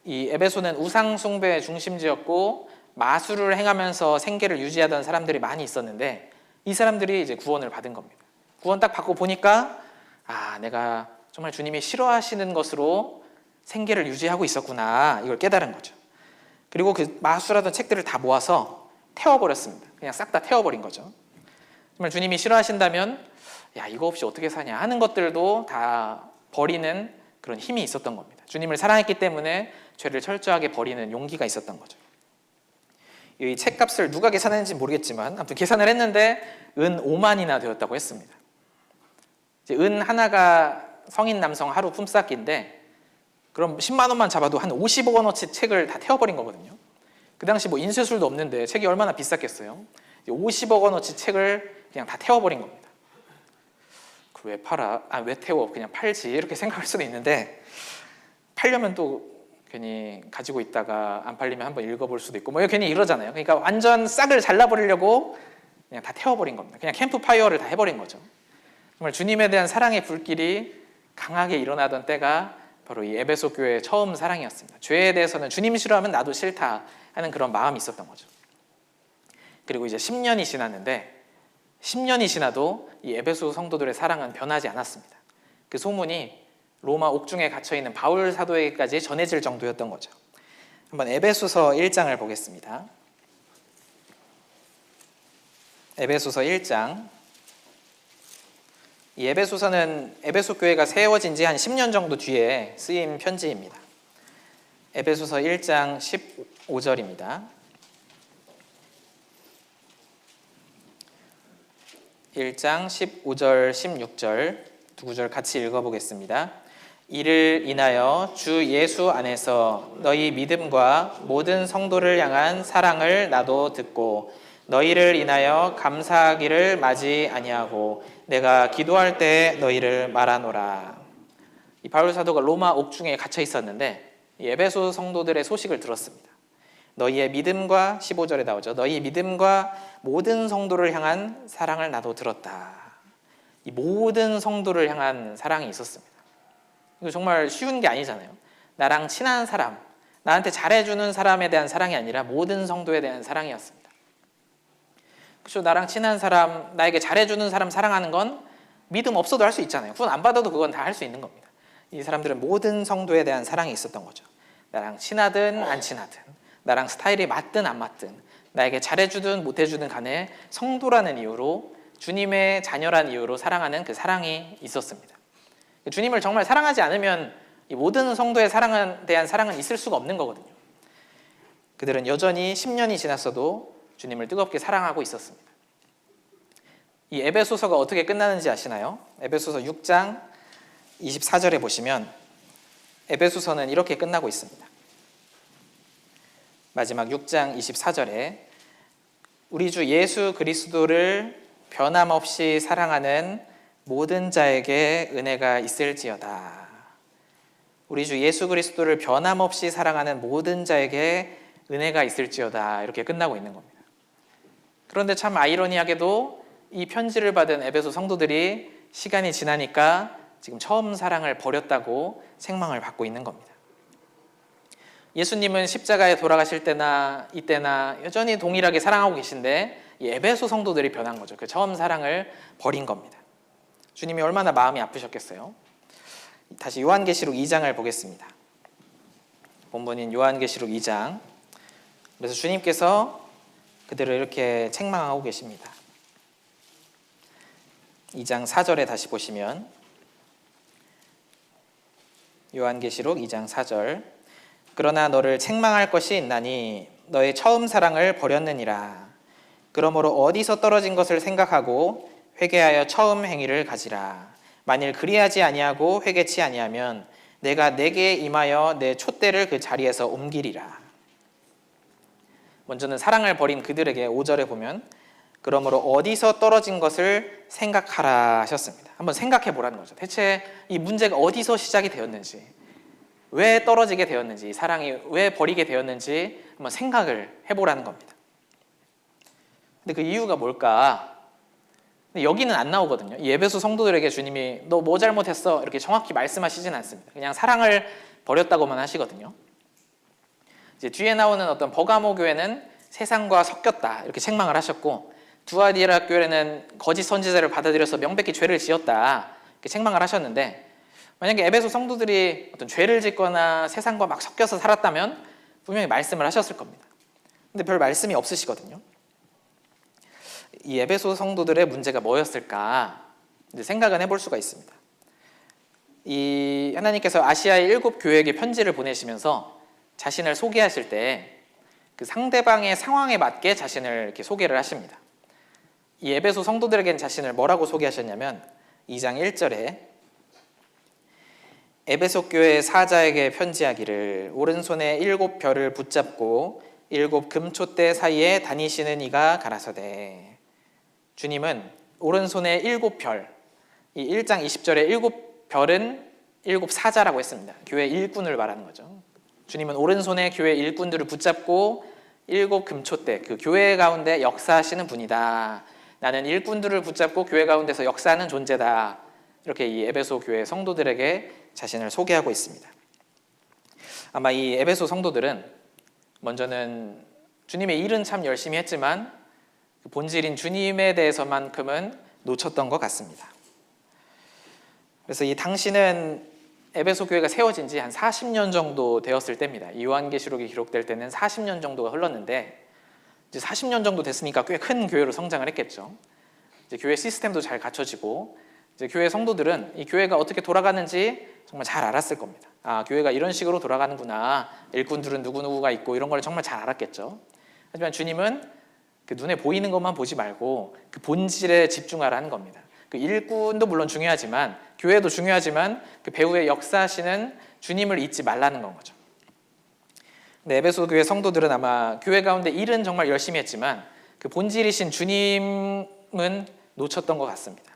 이 에베소는 우상 숭배의 중심지였고 마술을 행하면서 생계를 유지하던 사람들이 많이 있었는데, 이 사람들이 이제 구원을 받은 겁니다. 구원 딱 받고 보니까 내가 정말 주님이 싫어하시는 것으로 생계를 유지하고 있었구나, 이걸 깨달은 거죠. 그리고 그 마술하던 책들을 다 모아서 태워버렸습니다. 그냥 싹 다 태워버린 거죠. 정말 주님이 싫어하신다면 야, 이거 없이 어떻게 사냐 하는 것들도 다 버리는 그런 힘이 있었던 겁니다. 주님을 사랑했기 때문에 죄를 철저하게 버리는 용기가 있었던 거죠. 이 책값을 누가 계산했는지 모르겠지만 아무튼 계산을 했는데 은 5만이나 되었다고 했습니다. 이제 은 하나가 성인 남성 하루 품삯기인데 그럼 10만 원만 잡아도 한 50억 원어치 책을 다 태워버린 거거든요. 그 당시 뭐 인쇄술도 없는데 책이 얼마나 비쌌겠어요. 50억 원어치 책을 그냥 다 태워버린 겁니다. 그걸 왜 팔아? 왜 태워? 그냥 팔지 이렇게 생각할 수도 있는데 팔려면 또 괜히 가지고 있다가 안 팔리면 한번 읽어볼 수도 있고 뭐 괜히 이러잖아요. 그러니까 완전 싹을 잘라버리려고 그냥 다 태워버린 겁니다. 그냥 캠프파이어를 다 해버린 거죠. 정말 주님에 대한 사랑의 불길이 강하게 일어나던 때가 바로 이 에베소 교회의 처음 사랑이었습니다. 죄에 대해서는 주님 싫어하면 나도 싫다 하는 그런 마음이 있었던 거죠. 그리고 이제 10년이 지났는데 10년이 지나도 이 에베소 성도들의 사랑은 변하지 않았습니다. 그 소문이 로마 옥중에 갇혀있는 바울 사도에게까지 전해질 정도였던 거죠. 한번 에베소서 1장을 보겠습니다. 에베소서 1장. 이 에베소서는 에베소 교회가 세워진 지 한 10년 정도 뒤에 쓰인 편지입니다. 에베소서 1장 15절입니다. 1장 15절, 16절 두 구절 같이 읽어보겠습니다. 이를 인하여 주 예수 안에서 너희 믿음과 모든 성도를 향한 사랑을 나도 듣고 너희를 인하여 감사하기를 마지 아니하고 내가 기도할 때 너희를 말하노라. 이 바울 사도가 로마 옥중에 갇혀 있었는데 이 에베소 성도들의 소식을 들었습니다. 너희의 믿음과 15절에 나오죠. 너희 믿음과 모든 성도를 향한 사랑을 나도 들었다. 이 모든 성도를 향한 사랑이 있었습니다. 이거 정말 쉬운 게 아니잖아요. 나랑 친한 사람, 나한테 잘해주는 사람에 대한 사랑이 아니라 모든 성도에 대한 사랑이었습니다. 그렇죠. 나랑 친한 사람, 나에게 잘해주는 사람 사랑하는 건 믿음 없어도 할 수 있잖아요. 구원 안 받아도 그건 다 할 수 있는 겁니다. 이 사람들은 모든 성도에 대한 사랑이 있었던 거죠. 나랑 친하든 안 친하든, 나랑 스타일이 맞든 안 맞든, 나에게 잘해주든 못해주든 간에 성도라는 이유로, 주님의 자녀란 이유로 사랑하는 그 사랑이 있었습니다. 주님을 정말 사랑하지 않으면 이 모든 성도의 사랑에 대한 사랑은 있을 수가 없는 거거든요. 그들은 여전히 10년이 지났어도 주님을 뜨겁게 사랑하고 있었습니다. 이 에베소서가 어떻게 끝나는지 아시나요? 에베소서 6장 24절에 보시면 에베소서는 이렇게 끝나고 있습니다. 마지막 6장 24절에 우리 주 예수 그리스도를 변함없이 사랑하는 모든 자에게 은혜가 있을지어다. 우리 주 예수 그리스도를 변함없이 사랑하는 모든 자에게 은혜가 있을지어다. 이렇게 끝나고 있는 겁니다. 그런데 참 아이러니하게도 이 편지를 받은 에베소 성도들이 시간이 지나니까 지금 처음 사랑을 버렸다고 책망을 받고 있는 겁니다. 예수님은 십자가에 돌아가실 때나 이때나 여전히 동일하게 사랑하고 계신데 이 에베소 성도들이 변한 거죠. 그 처음 사랑을 버린 겁니다. 주님이 얼마나 마음이 아프셨겠어요. 다시 요한계시록 2장을 보겠습니다. 본문인 요한계시록 2장. 그래서 주님께서 그들을 이렇게 책망하고 계십니다. 2장 4절에 다시 보시면 요한계시록 2장 4절. 그러나 너를 책망할 것이 있나니 너의 처음 사랑을 버렸느니라. 그러므로 어디서 떨어진 것을 생각하고 회개하여 처음 행위를 가지라. 만일 그리하지 아니하고 회개치 아니하면 내가 내게 임하여 내 촛대를 그 자리에서 옮기리라. 먼저는 사랑을 버린 그들에게 5절에 보면 그러므로 어디서 떨어진 것을 생각하라 하셨습니다. 한번 생각해 보라는 거죠. 대체 이 문제가 어디서 시작이 되었는지, 왜 떨어지게 되었는지, 사랑이 왜 버리게 되었는지 한번 생각을 해보라는 겁니다. 근데 그 이유가 뭘까? 근데 여기는 안 나오거든요. 이 에베소 성도들에게 주님이 너 뭐 잘못했어? 이렇게 정확히 말씀하시진 않습니다. 그냥 사랑을 버렸다고만 하시거든요. 이제 뒤에 나오는 어떤 버가모 교회는 세상과 섞였다 이렇게 책망을 하셨고, 두아디라 교회는 거짓 선지자를 받아들여서 명백히 죄를 지었다 이렇게 책망을 하셨는데, 만약에 에베소 성도들이 어떤 죄를 짓거나 세상과 막 섞여서 살았다면 분명히 말씀을 하셨을 겁니다. 근데 별 말씀이 없으시거든요. 이 에베소 성도들의 문제가 뭐였을까? 이제 생각은 해볼 수가 있습니다. 이 하나님께서 아시아의 7 교회에게 편지를 보내시면서 자신을 소개하실 때 그 상대방의 상황에 맞게 자신을 이렇게 소개를 하십니다. 이 에베소 성도들에겐 자신을 뭐라고 소개하셨냐면 2장 1절에 에베소 교회 사자에게 편지하기를 오른손에 7 별을 붙잡고 7 금촛대 사이에 다니시는 이가 가라사대. 주님은 오른손에 7 별, 이 1장 20절에 7 별은 7 사자라고 했습니다. 교회 일꾼을 말하는 거죠. 주님은 오른손에 교회 일꾼들을 붙잡고 7 금촛대, 그 교회 가운데 역사하시는 분이다. 나는 일꾼들을 붙잡고 교회 가운데서 역사하는 존재다. 이렇게 이 에베소 교회 성도들에게 자신을 소개하고 있습니다. 아마 이 에베소 성도들은 먼저는 주님의 일은 참 열심히 했지만 본질인 주님에 대해서만큼은 놓쳤던 것 같습니다. 그래서 이 당시는 에베소 교회가 세워진 지 한 40년 정도 되었을 때입니다. 이 요한계시록이 기록될 때는 40년 정도가 흘렀는데 이제 40년 정도 됐으니까 꽤 큰 교회로 성장을 했겠죠. 이제 교회 시스템도 잘 갖춰지고 이제 교회 성도들은 이 교회가 어떻게 돌아가는지 정말 잘 알았을 겁니다. 아, 교회가 이런 식으로 돌아가는구나. 일꾼들은 누구누구가 있고 이런 걸 정말 잘 알았겠죠. 하지만 주님은 그 눈에 보이는 것만 보지 말고 그 본질에 집중하라는 겁니다. 그 일꾼도 물론 중요하지만 교회도 중요하지만 그 배후에 역사하시는 주님을 잊지 말라는 건 거죠. 근데 에베소 교회 성도들은 아마 교회 가운데 일은 정말 열심히 했지만 그 본질이신 주님은 놓쳤던 것 같습니다.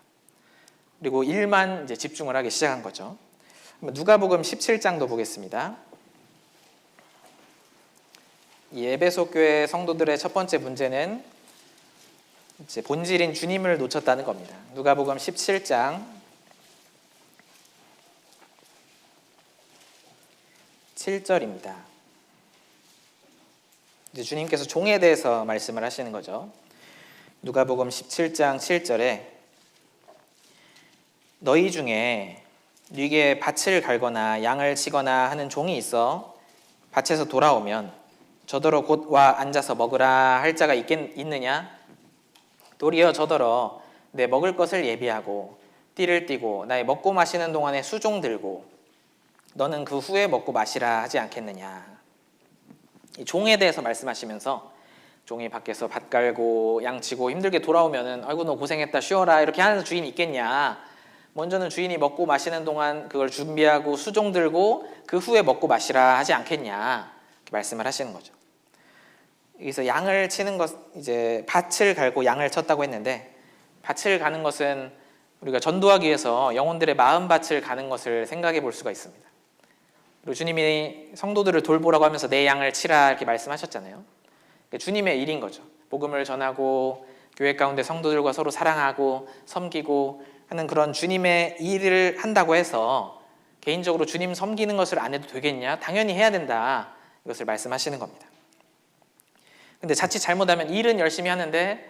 그리고 일만 이제 집중을 하기 시작한 거죠. 누가복음 17장도 보겠습니다. 이 에베소 교회 성도들의 첫 번째 문제는 이제 본질인 주님을 놓쳤다는 겁니다. 누가복음 17장 7절입니다. 이제 주님께서 종에 대해서 말씀을 하시는 거죠. 누가복음 17장 7절에 너희 중에 네게 밭을 갈거나 양을 치거나 하는 종이 있어 밭에서 돌아오면 저더러 곧 와 앉아서 먹으라 할 자가 있느냐? 도리어 저더러 내 먹을 것을 예비하고 띠를 띠고 나의 먹고 마시는 동안에 수종 들고 너는 그 후에 먹고 마시라 하지 않겠느냐. 이 종에 대해서 말씀하시면서 종이 밖에서 밭 갈고 양 치고 힘들게 돌아오면은 아이고 너 고생했다 쉬어라 이렇게 하는 주인이 있겠냐. 먼저는 주인이 먹고 마시는 동안 그걸 준비하고 수종 들고 그 후에 먹고 마시라 하지 않겠냐 이렇게 말씀을 하시는 거죠. 여기서 양을 치는 것, 이제 밭을 갈고 양을 쳤다고 했는데 밭을 가는 것은 우리가 전도하기 위해서 영혼들의 마음밭을 가는 것을 생각해 볼 수가 있습니다. 그리고 주님이 성도들을 돌보라고 하면서 내 양을 치라 이렇게 말씀하셨잖아요. 주님의 일인 거죠. 복음을 전하고 교회 가운데 성도들과 서로 사랑하고 섬기고 하는 그런 주님의 일을 한다고 해서 개인적으로 주님 섬기는 것을 안 해도 되겠냐? 당연히 해야 된다. 이것을 말씀하시는 겁니다. 근데 자칫 잘못하면 일은 열심히 하는데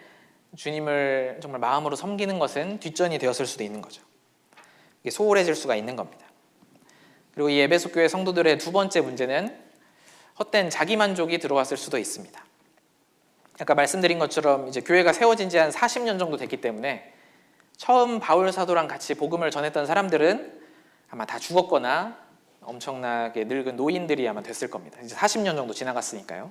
주님을 정말 마음으로 섬기는 것은 뒷전이 되었을 수도 있는 거죠. 이게 소홀해질 수가 있는 겁니다. 그리고 이 에베소 교회 성도들의 두 번째 문제는 헛된 자기만족이 들어왔을 수도 있습니다. 아까 말씀드린 것처럼 이제 교회가 세워진 지 한 40년 정도 됐기 때문에 처음 바울 사도랑 같이 복음을 전했던 사람들은 아마 다 죽었거나 엄청나게 늙은 노인들이 아마 됐을 겁니다. 이제 40년 정도 지나갔으니까요.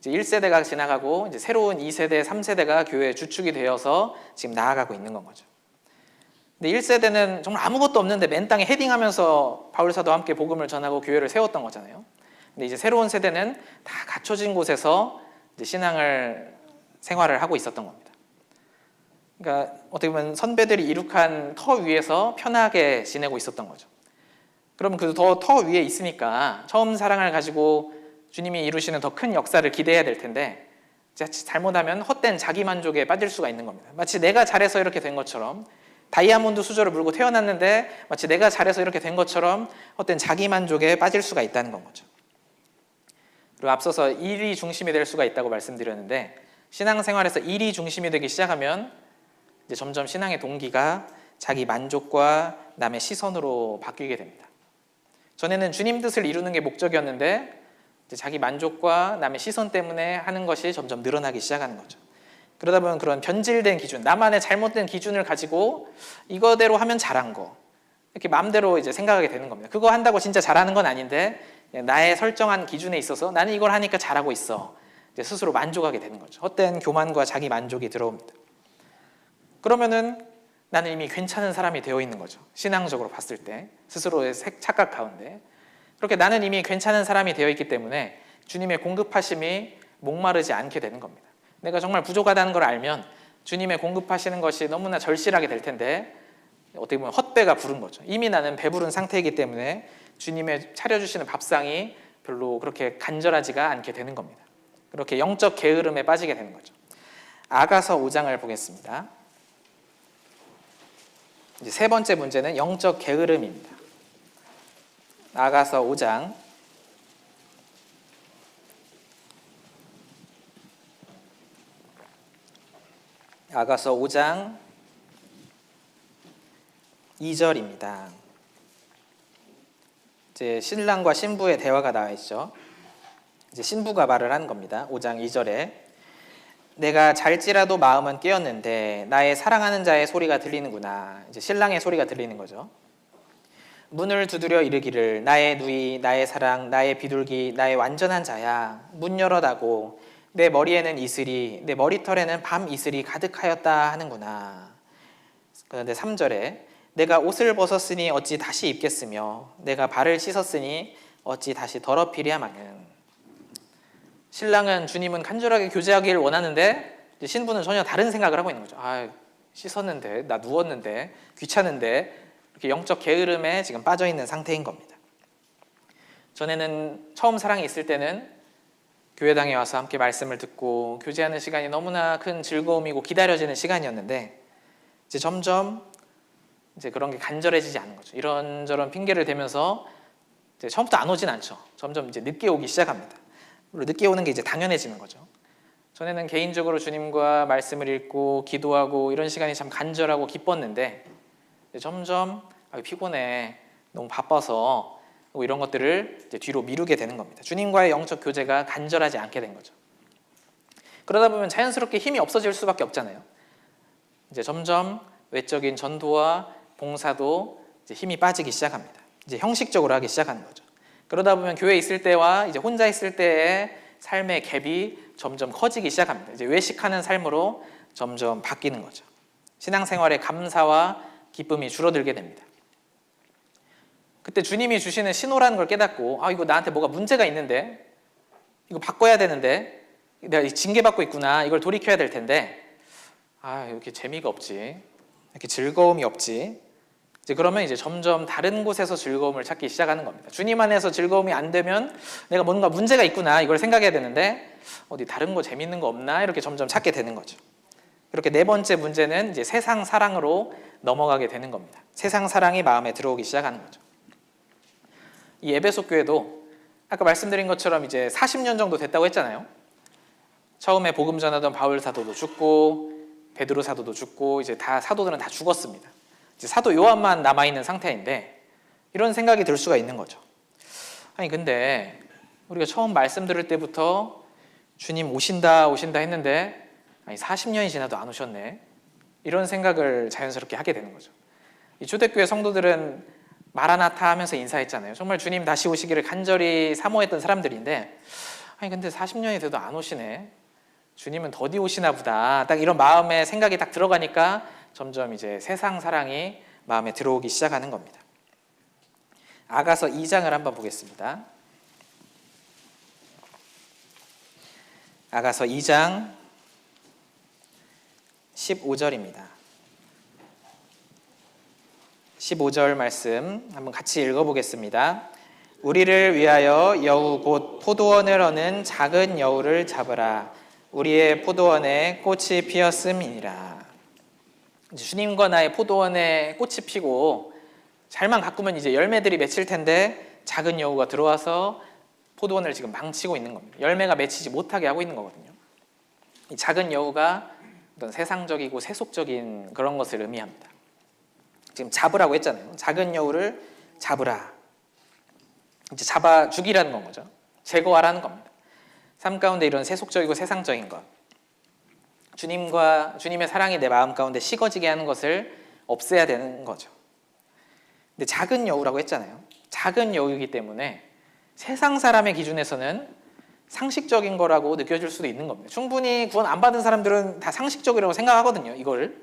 이제 1세대가 지나가고 이제 새로운 2세대, 3세대가 교회의 주축이 되어서 지금 나아가고 있는 건 거죠. 근데 1세대는 정말 아무것도 없는데 맨 땅에 헤딩하면서 바울 사도와 함께 복음을 전하고 교회를 세웠던 거잖아요. 근데 이제 새로운 세대는 다 갖춰진 곳에서 이제 생활을 하고 있었던 겁니다. 그러니까 어떻게 보면 선배들이 이룩한 터 위에서 편하게 지내고 있었던 거죠. 그러면 그 터 위에 있으니까 처음 사랑을 가지고 주님이 이루시는 더 큰 역사를 기대해야 될 텐데 잘못하면 헛된 자기만족에 빠질 수가 있는 겁니다. 마치 내가 잘해서 이렇게 된 것처럼 다이아몬드 수저를 물고 태어났는데 마치 내가 잘해서 이렇게 된 것처럼 헛된 자기만족에 빠질 수가 있다는 건 거죠. 그리고 앞서서 일이 중심이 될 수가 있다고 말씀드렸는데 신앙생활에서 일이 중심이 되기 시작하면 이제 점점 신앙의 동기가 자기 만족과 남의 시선으로 바뀌게 됩니다. 전에는 주님 뜻을 이루는 게 목적이었는데 이제 자기 만족과 남의 시선 때문에 하는 것이 점점 늘어나기 시작하는 거죠. 그러다 보면 그런 변질된 기준, 나만의 잘못된 기준을 가지고 이거대로 하면 잘한 거, 이렇게 마음대로 이제 생각하게 되는 겁니다. 그거 한다고 진짜 잘하는 건 아닌데 나의 설정한 기준에 있어서 나는 이걸 하니까 잘하고 있어. 이제 스스로 만족하게 되는 거죠. 헛된 교만과 자기 만족이 들어옵니다. 그러면은 나는 이미 괜찮은 사람이 되어 있는 거죠. 신앙적으로 봤을 때 스스로의 착각 가운데 그렇게 나는 이미 괜찮은 사람이 되어 있기 때문에 주님의 공급하심이 목마르지 않게 되는 겁니다. 내가 정말 부족하다는 걸 알면 주님의 공급하시는 것이 너무나 절실하게 될 텐데 어떻게 보면 헛배가 부른 거죠. 이미 나는 배부른 상태이기 때문에 주님의 차려주시는 밥상이 별로 그렇게 간절하지가 않게 되는 겁니다. 그렇게 영적 게으름에 빠지게 되는 거죠. 아가서 5장을 보겠습니다. 이제 세 번째 문제는 영적 게으름입니다. 아가서 5장 아가서 5장 2절입니다. 이제 신랑과 신부의 대화가 나와 있죠. 이제 신부가 말을 하는 겁니다. 5장 2절에 내가 잘지라도 마음은 깨었는데 나의 사랑하는 자의 소리가 들리는구나. 이제 신랑의 소리가 들리는 거죠. 문을 두드려 이르기를 나의 누이, 나의 사랑, 나의 비둘기, 나의 완전한 자야. 문 열어다고 내 머리에는 이슬이, 내 머리털에는 밤 이슬이 가득하였다 하는구나. 그런데 3절에 내가 옷을 벗었으니 어찌 다시 입겠으며 내가 발을 씻었으니 어찌 다시 더럽히랴마는. 신랑은 주님은 간절하게 교제하기를 원하는데 신부는 전혀 다른 생각을 하고 있는 거죠. 아, 씻었는데, 나 누웠는데, 귀찮은데 이렇게 영적 게으름에 지금 빠져 있는 상태인 겁니다. 전에는 처음 사랑이 있을 때는 교회당에 와서 함께 말씀을 듣고 교제하는 시간이 너무나 큰 즐거움이고 기다려지는 시간이었는데 이제 점점 이제 그런 게 간절해지지 않는 거죠. 이런저런 핑계를 대면서 이제 처음부터 안 오진 않죠. 점점 이제 늦게 오기 시작합니다. 늦게 오는 게 이제 당연해지는 거죠. 전에는 개인적으로 주님과 말씀을 읽고 기도하고 이런 시간이 참 간절하고 기뻤는데 점점 피곤해, 너무 바빠서 이런 것들을 이제 뒤로 미루게 되는 겁니다. 주님과의 영적 교제가 간절하지 않게 된 거죠. 그러다 보면 자연스럽게 힘이 없어질 수밖에 없잖아요. 이제 점점 외적인 전도와 봉사도 이제 힘이 빠지기 시작합니다. 이제 형식적으로 하기 시작하는 거죠. 그러다 보면 교회에 있을 때와 이제 혼자 있을 때의 삶의 갭이 점점 커지기 시작합니다. 이제 외식하는 삶으로 점점 바뀌는 거죠. 신앙생활의 감사와 기쁨이 줄어들게 됩니다. 그때 주님이 주시는 신호라는 걸 깨닫고 이거 나한테 뭐가 문제가 있는데 이거 바꿔야 되는데 내가 징계받고 있구나. 이걸 돌이켜야 될 텐데 이렇게 재미가 없지. 이렇게 즐거움이 없지. 이제 그러면 이제 점점 다른 곳에서 즐거움을 찾기 시작하는 겁니다. 주님 안에서 즐거움이 안 되면 내가 뭔가 문제가 있구나 이걸 생각해야 되는데 어디 다른 거 재밌는 거 없나 이렇게 점점 찾게 되는 거죠. 그렇게 네 번째 문제는 이제 세상 사랑으로 넘어가게 되는 겁니다. 세상 사랑이 마음에 들어오기 시작하는 거죠. 이 에베소 교회도 아까 말씀드린 것처럼 이제 40년 정도 됐다고 했잖아요. 처음에 복음 전하던 바울 사도도 죽고 베드로 사도도 죽고 이제 다 사도들은 다 죽었습니다. 이제 사도 요한만 남아있는 상태인데 이런 생각이 들 수가 있는 거죠. 아니 근데 우리가 처음 말씀 들을 때부터 주님 오신다 했는데 40년이 지나도 안 오셨네. 이런 생각을 자연스럽게 하게 되는 거죠. 이 초대교회 성도들은 마라나타 하면서 인사했잖아요. 정말 주님 다시 오시기를 간절히 사모했던 사람들인데 아니 근데 40년이 돼도 안 오시네. 주님은 더디 오시나 보다. 딱 이런 마음의 생각이 딱 들어가니까 점점 이제 세상 사랑이 마음에 들어오기 시작하는 겁니다. 아가서 2장을 한번 보겠습니다. 아가서 2장 15절입니다. 15절 말씀 한번 같이 읽어보겠습니다. 우리를 위하여 여우 곧 포도원을 어는 작은 여우를 잡으라. 우리의 포도원에 꽃이 피었음이니라. 주님과 나의 포도원에 꽃이 피고 잘만 가꾸면 이제 열매들이 맺힐 텐데 작은 여우가 들어와서 포도원을 지금 망치고 있는 겁니다. 열매가 맺히지 못하게 하고 있는 거거든요. 이 작은 여우가 어떤 세상적이고 세속적인 그런 것을 의미합니다. 지금 잡으라고 했잖아요. 작은 여우를 잡으라. 이제 잡아 죽이라는 건 거죠. 제거하라는 겁니다. 삶 가운데 이런 세속적이고 세상적인 것. 주님의 사랑이 내 마음 가운데 식어지게 하는 것을 없애야 되는 거죠. 근데 작은 여우라고 했잖아요. 작은 여우이기 때문에 세상 사람의 기준에서는 상식적인 거라고 느껴질 수도 있는 겁니다. 충분히 구원 안 받은 사람들은 다 상식적이라고 생각하거든요, 이걸.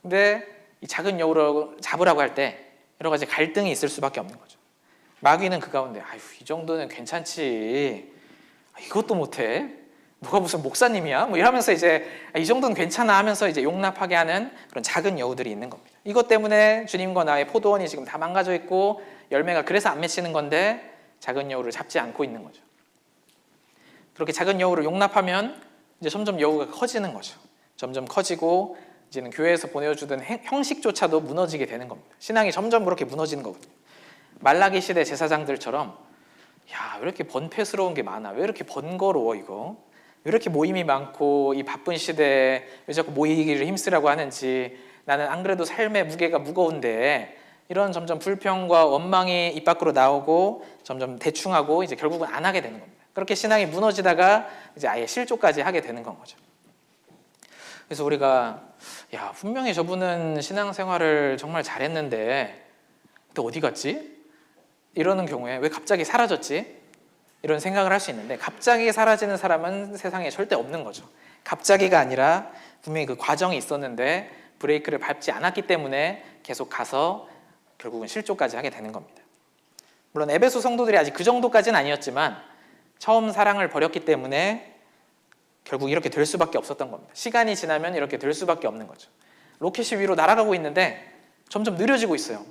근데 이 작은 여우를 잡으라고 할 때 여러 가지 갈등이 있을 수밖에 없는 거죠. 마귀는 그 가운데 아유, 이 정도는 괜찮지, 이것도 못해, 누가 무슨 목사님이야? 뭐 이러면서 이제 이 정도는 괜찮아 하면서 이제 용납하게 하는 그런 작은 여우들이 있는 겁니다. 이것 때문에 주님과 나의 포도원이 지금 다 망가져 있고 열매가 그래서 안 맺히는 건데 작은 여우를 잡지 않고 있는 거죠. 그렇게 작은 여우를 용납하면 이제 점점 여우가 커지는 거죠. 점점 커지고 이제는 교회에서 보내주던 형식조차도 무너지게 되는 겁니다. 신앙이 점점 그렇게 무너지는 거거든요. 말라기 시대 제사장들처럼 야, 왜 이렇게 번패스러운 게 많아? 왜 이렇게 번거로워 이거? 왜 이렇게 모임이 많고 이 바쁜 시대에 왜 자꾸 모이기를 힘쓰라고 하는지, 나는 안 그래도 삶의 무게가 무거운데, 이런 점점 불평과 원망이 입 밖으로 나오고 점점 대충하고 이제 결국은 안 하게 되는 겁니다. 그렇게 신앙이 무너지다가 이제 아예 실족까지 하게 되는 건 거죠. 그래서 우리가 야, 분명히 저분은 신앙생활을 정말 잘했는데 또 어디 갔지? 이러는 경우에 왜 갑자기 사라졌지? 이런 생각을 할 수 있는데, 갑자기 사라지는 사람은 세상에 절대 없는 거죠. 갑자기가 아니라 분명히 그 과정이 있었는데 브레이크를 밟지 않았기 때문에 계속 가서 결국은 실족까지 하게 되는 겁니다. 물론 에베소 성도들이 아직 그 정도까지는 아니었지만 처음 사랑을 버렸기 때문에 결국 이렇게 될 수밖에 없었던 겁니다. 시간이 지나면 이렇게 될 수밖에 없는 거죠. 로켓이 위로 날아가고 있는데 점점 느려지고 있어요.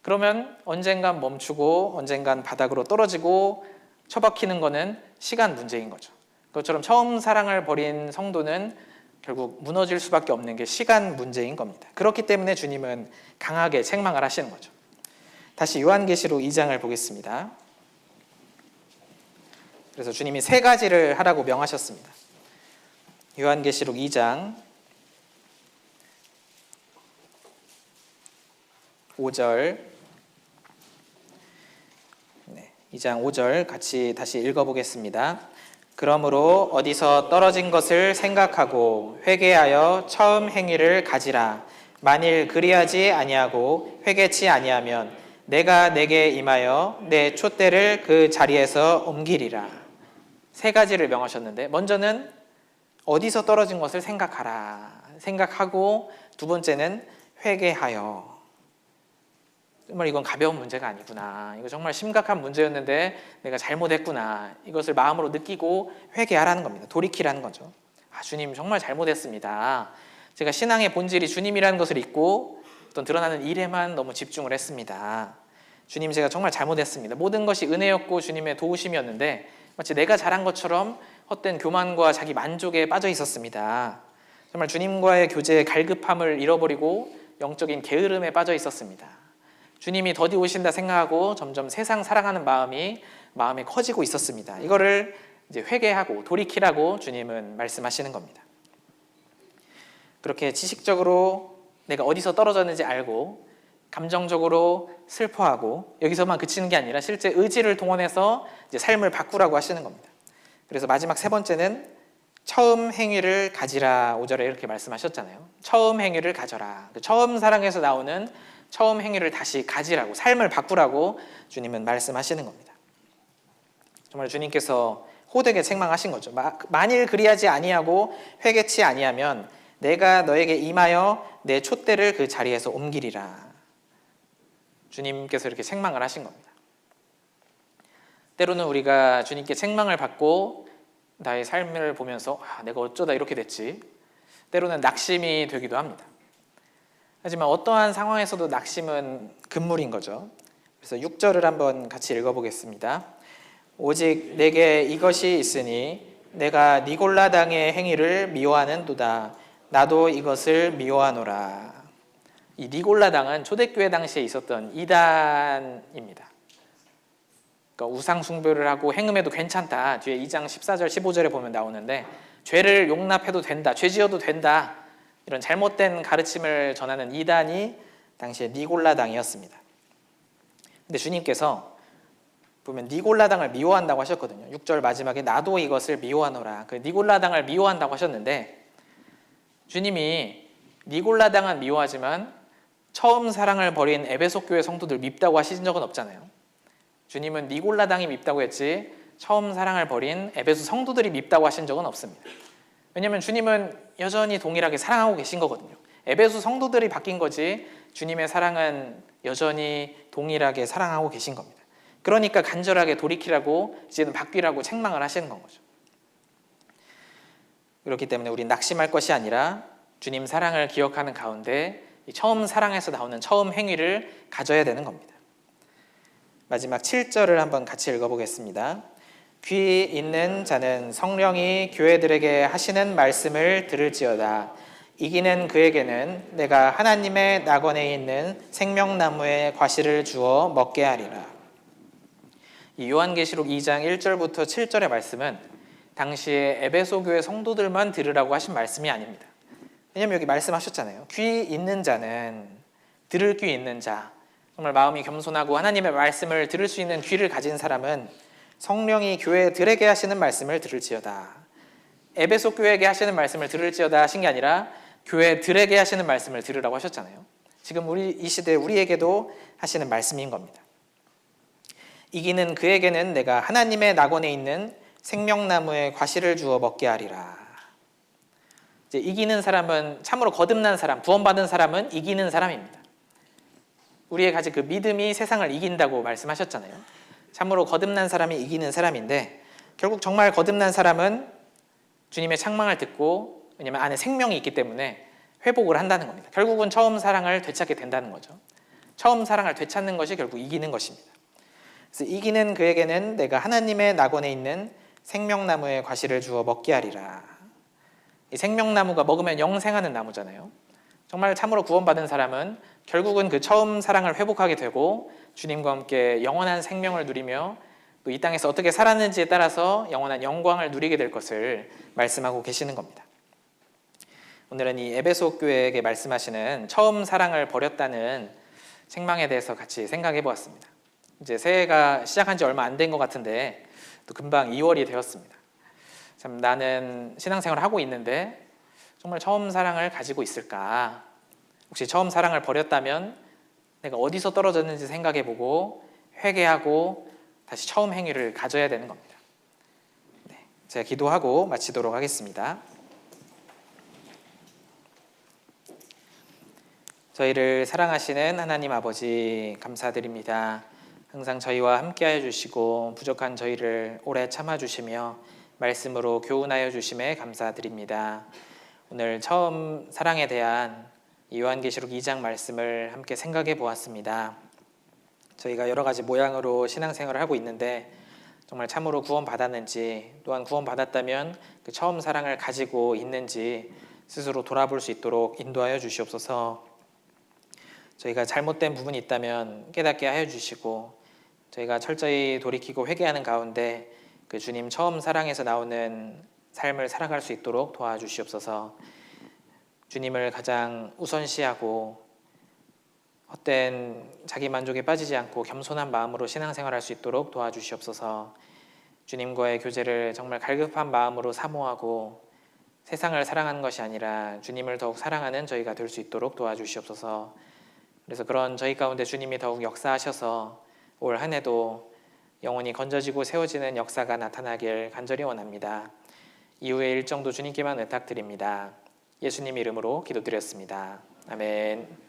그러면 언젠간 멈추고 언젠간 바닥으로 떨어지고 처박히는 거는 시간 문제인 거죠. 그것처럼 처음 사랑을 버린 성도는 결국 무너질 수밖에 없는 게 시간 문제인 겁니다. 그렇기 때문에 주님은 강하게 책망을 하시는 거죠. 다시 요한계시록 2장을 보겠습니다. 그래서 주님이 세 가지를 하라고 명하셨습니다. 요한계시록 2장 5절, 2장 5절 같이 다시 읽어보겠습니다. 그러므로 어디서 떨어진 것을 생각하고 회개하여 처음 행위를 가지라. 만일 그리하지 아니하고 회개치 아니하면 내가 내게 임하여 내 촛대를 그 자리에서 옮기리라. 세 가지를 명하셨는데, 먼저는 어디서 떨어진 것을 생각하라. 생각하고, 두 번째는 회개하여. 정말 이건 가벼운 문제가 아니구나, 이거 정말 심각한 문제였는데 내가 잘못했구나, 이것을 마음으로 느끼고 회개하라는 겁니다. 돌이키라는 거죠. 아, 주님 정말 잘못했습니다. 제가 신앙의 본질이 주님이라는 것을 잊고 어떤 드러나는 일에만 너무 집중을 했습니다. 주님, 제가 정말 잘못했습니다. 모든 것이 은혜였고 주님의 도우심이었는데 마치 내가 잘한 것처럼 헛된 교만과 자기 만족에 빠져 있었습니다. 정말 주님과의 교제의 갈급함을 잃어버리고 영적인 게으름에 빠져 있었습니다. 주님이 더디 오신다 생각하고 점점 세상 사랑하는 마음에 커지고 있었습니다. 이거를 이제 회개하고 돌이키라고 주님은 말씀하시는 겁니다. 그렇게 지식적으로 내가 어디서 떨어졌는지 알고 감정적으로 슬퍼하고 여기서만 그치는 게 아니라 실제 의지를 동원해서 이제 삶을 바꾸라고 하시는 겁니다. 그래서 마지막 세 번째는 처음 행위를 가지라. 5절에 이렇게 말씀하셨잖아요. 처음 행위를 가져라. 처음 사랑에서 나오는 처음 행위를 다시 가지라고, 삶을 바꾸라고 주님은 말씀하시는 겁니다. 정말 주님께서 호되게 책망하신 거죠. 만일 그리하지 아니하고 회개치 아니하면 내가 너에게 임하여 내 촛대를 그 자리에서 옮기리라. 주님께서 이렇게 책망을 하신 겁니다. 때로는 우리가 주님께 책망을 받고 나의 삶을 보면서 내가 어쩌다 이렇게 됐지, 때로는 낙심이 되기도 합니다. 하지만 어떠한 상황에서도 낙심은 금물인 거죠. 그래서 6절을 한번 같이 읽어보겠습니다. 오직 내게 이것이 있으니 내가 니골라당의 행위를 미워하는도다. 나도 이것을 미워하노라. 이 니골라당은 초대교회 당시에 있었던 이단입니다. 그러니까 우상 숭배를 하고 행음해도 괜찮다. 뒤에 2장 14절 15절에 보면 나오는데, 죄를 용납해도 된다, 죄 지어도 된다, 이런 잘못된 가르침을 전하는 이단이 당시에 니골라당이었습니다. 근데 주님께서 보면 니골라당을 미워한다고 하셨거든요. 6절 마지막에 나도 이것을 미워하노라. 그 니골라당을 미워한다고 하셨는데 주님이 니골라 당은 미워하지만 처음 사랑을 버린 에베소 교회 성도들 밉다고 하신 적은 없잖아요. 주님은 니골라 당이 밉다고 했지 처음 사랑을 버린 에베소 성도들이 밉다고 하신 적은 없습니다. 왜냐하면 주님은 여전히 동일하게 사랑하고 계신 거거든요. 에베소 성도들이 바뀐 거지 주님의 사랑은 여전히 동일하게 사랑하고 계신 겁니다. 그러니까 간절하게 돌이키라고 이제는 바뀌라고 책망을 하시는 건 거죠. 그렇기 때문에 우린 낙심할 것이 아니라 주님 사랑을 기억하는 가운데 처음 사랑에서 나오는 처음 행위를 가져야 되는 겁니다. 마지막 7절을 한번 같이 읽어보겠습니다. 귀 있는 자는 성령이 교회들에게 하시는 말씀을 들을지어다. 이기는 그에게는 내가 하나님의 낙원에 있는 생명나무의 과실을 주어 먹게 하리라. 이 요한계시록 2장 1절부터 7절의 말씀은 당시에 에베소 교회 성도들만 들으라고 하신 말씀이 아닙니다. 왜냐하면 여기 말씀하셨잖아요. 귀 있는 자는, 들을 귀 있는 자, 정말 마음이 겸손하고 하나님의 말씀을 들을 수 있는 귀를 가진 사람은 성령이 교회들에게 하시는 말씀을 들을지어다. 에베소 교회에게 하시는 말씀을 들을지어다 하신 게 아니라 교회들에게 하시는 말씀을 들으라고 하셨잖아요. 지금 우리 이 시대 우리에게도 하시는 말씀인 겁니다. 이기는 그에게는 내가 하나님의 낙원에 있는 생명나무의 과실을 주어 먹게 하리라. 이제 이기는 사람은 참으로 거듭난 사람, 구원받은 사람은 이기는 사람입니다. 우리의 가진 그 믿음이 세상을 이긴다고 말씀하셨잖아요. 참으로 거듭난 사람이 이기는 사람인데 결국 정말 거듭난 사람은 주님의 책망을 듣고, 왜냐하면 안에 생명이 있기 때문에 회복을 한다는 겁니다. 결국은 처음 사랑을 되찾게 된다는 거죠. 처음 사랑을 되찾는 것이 결국 이기는 것입니다. 그래서 이기는 그에게는 내가 하나님의 낙원에 있는 생명나무의 과실을 주어 먹게 하리라. 이 생명나무가 먹으면 영생하는 나무잖아요. 정말 참으로 구원받은 사람은 결국은 그 처음 사랑을 회복하게 되고 주님과 함께 영원한 생명을 누리며 또 이 땅에서 어떻게 살았는지에 따라서 영원한 영광을 누리게 될 것을 말씀하고 계시는 겁니다. 오늘은 이 에베소 교회에게 말씀하시는 처음 사랑을 버렸다는 책망에 대해서 같이 생각해 보았습니다. 이제 새해가 시작한 지 얼마 안 된 것 같은데 또 금방 2월이 되었습니다. 참 나는 신앙생활을 하고 있는데 정말 처음 사랑을 가지고 있을까? 혹시 처음 사랑을 버렸다면 내가 어디서 떨어졌는지 생각해보고 회개하고 다시 처음 행위를 가져야 되는 겁니다. 네, 제가 기도하고 마치도록 하겠습니다. 저희를 사랑하시는 하나님 아버지 감사드립니다. 항상 저희와 함께하여 주시고 부족한 저희를 오래 참아주시며 말씀으로 교훈하여 주심에 감사드립니다. 오늘 처음 사랑에 대한 요한계시록 2장 말씀을 함께 생각해 보았습니다. 저희가 여러 가지 모양으로 신앙생활을 하고 있는데 정말 참으로 구원받았는지, 또한 구원받았다면 그 처음 사랑을 가지고 있는지 스스로 돌아볼 수 있도록 인도하여 주시옵소서. 저희가 잘못된 부분이 있다면 깨닫게 하여 주시고 저희가 철저히 돌이키고 회개하는 가운데 그 주님 처음 사랑에서 나오는 삶을 살아갈 수 있도록 도와주시옵소서. 주님을 가장 우선시하고 헛된 자기 만족에 빠지지 않고 겸손한 마음으로 신앙생활할 수 있도록 도와주시옵소서. 주님과의 교제를 정말 갈급한 마음으로 사모하고 세상을 사랑하는 것이 아니라 주님을 더욱 사랑하는 저희가 될 수 있도록 도와주시옵소서. 그래서 그런 저희 가운데 주님이 더욱 역사하셔서 올 한 해도 영원히 건져지고 세워지는 역사가 나타나길 간절히 원합니다. 이후의 일정도 주님께만 의탁드립니다. 예수님 이름으로 기도드렸습니다. 아멘.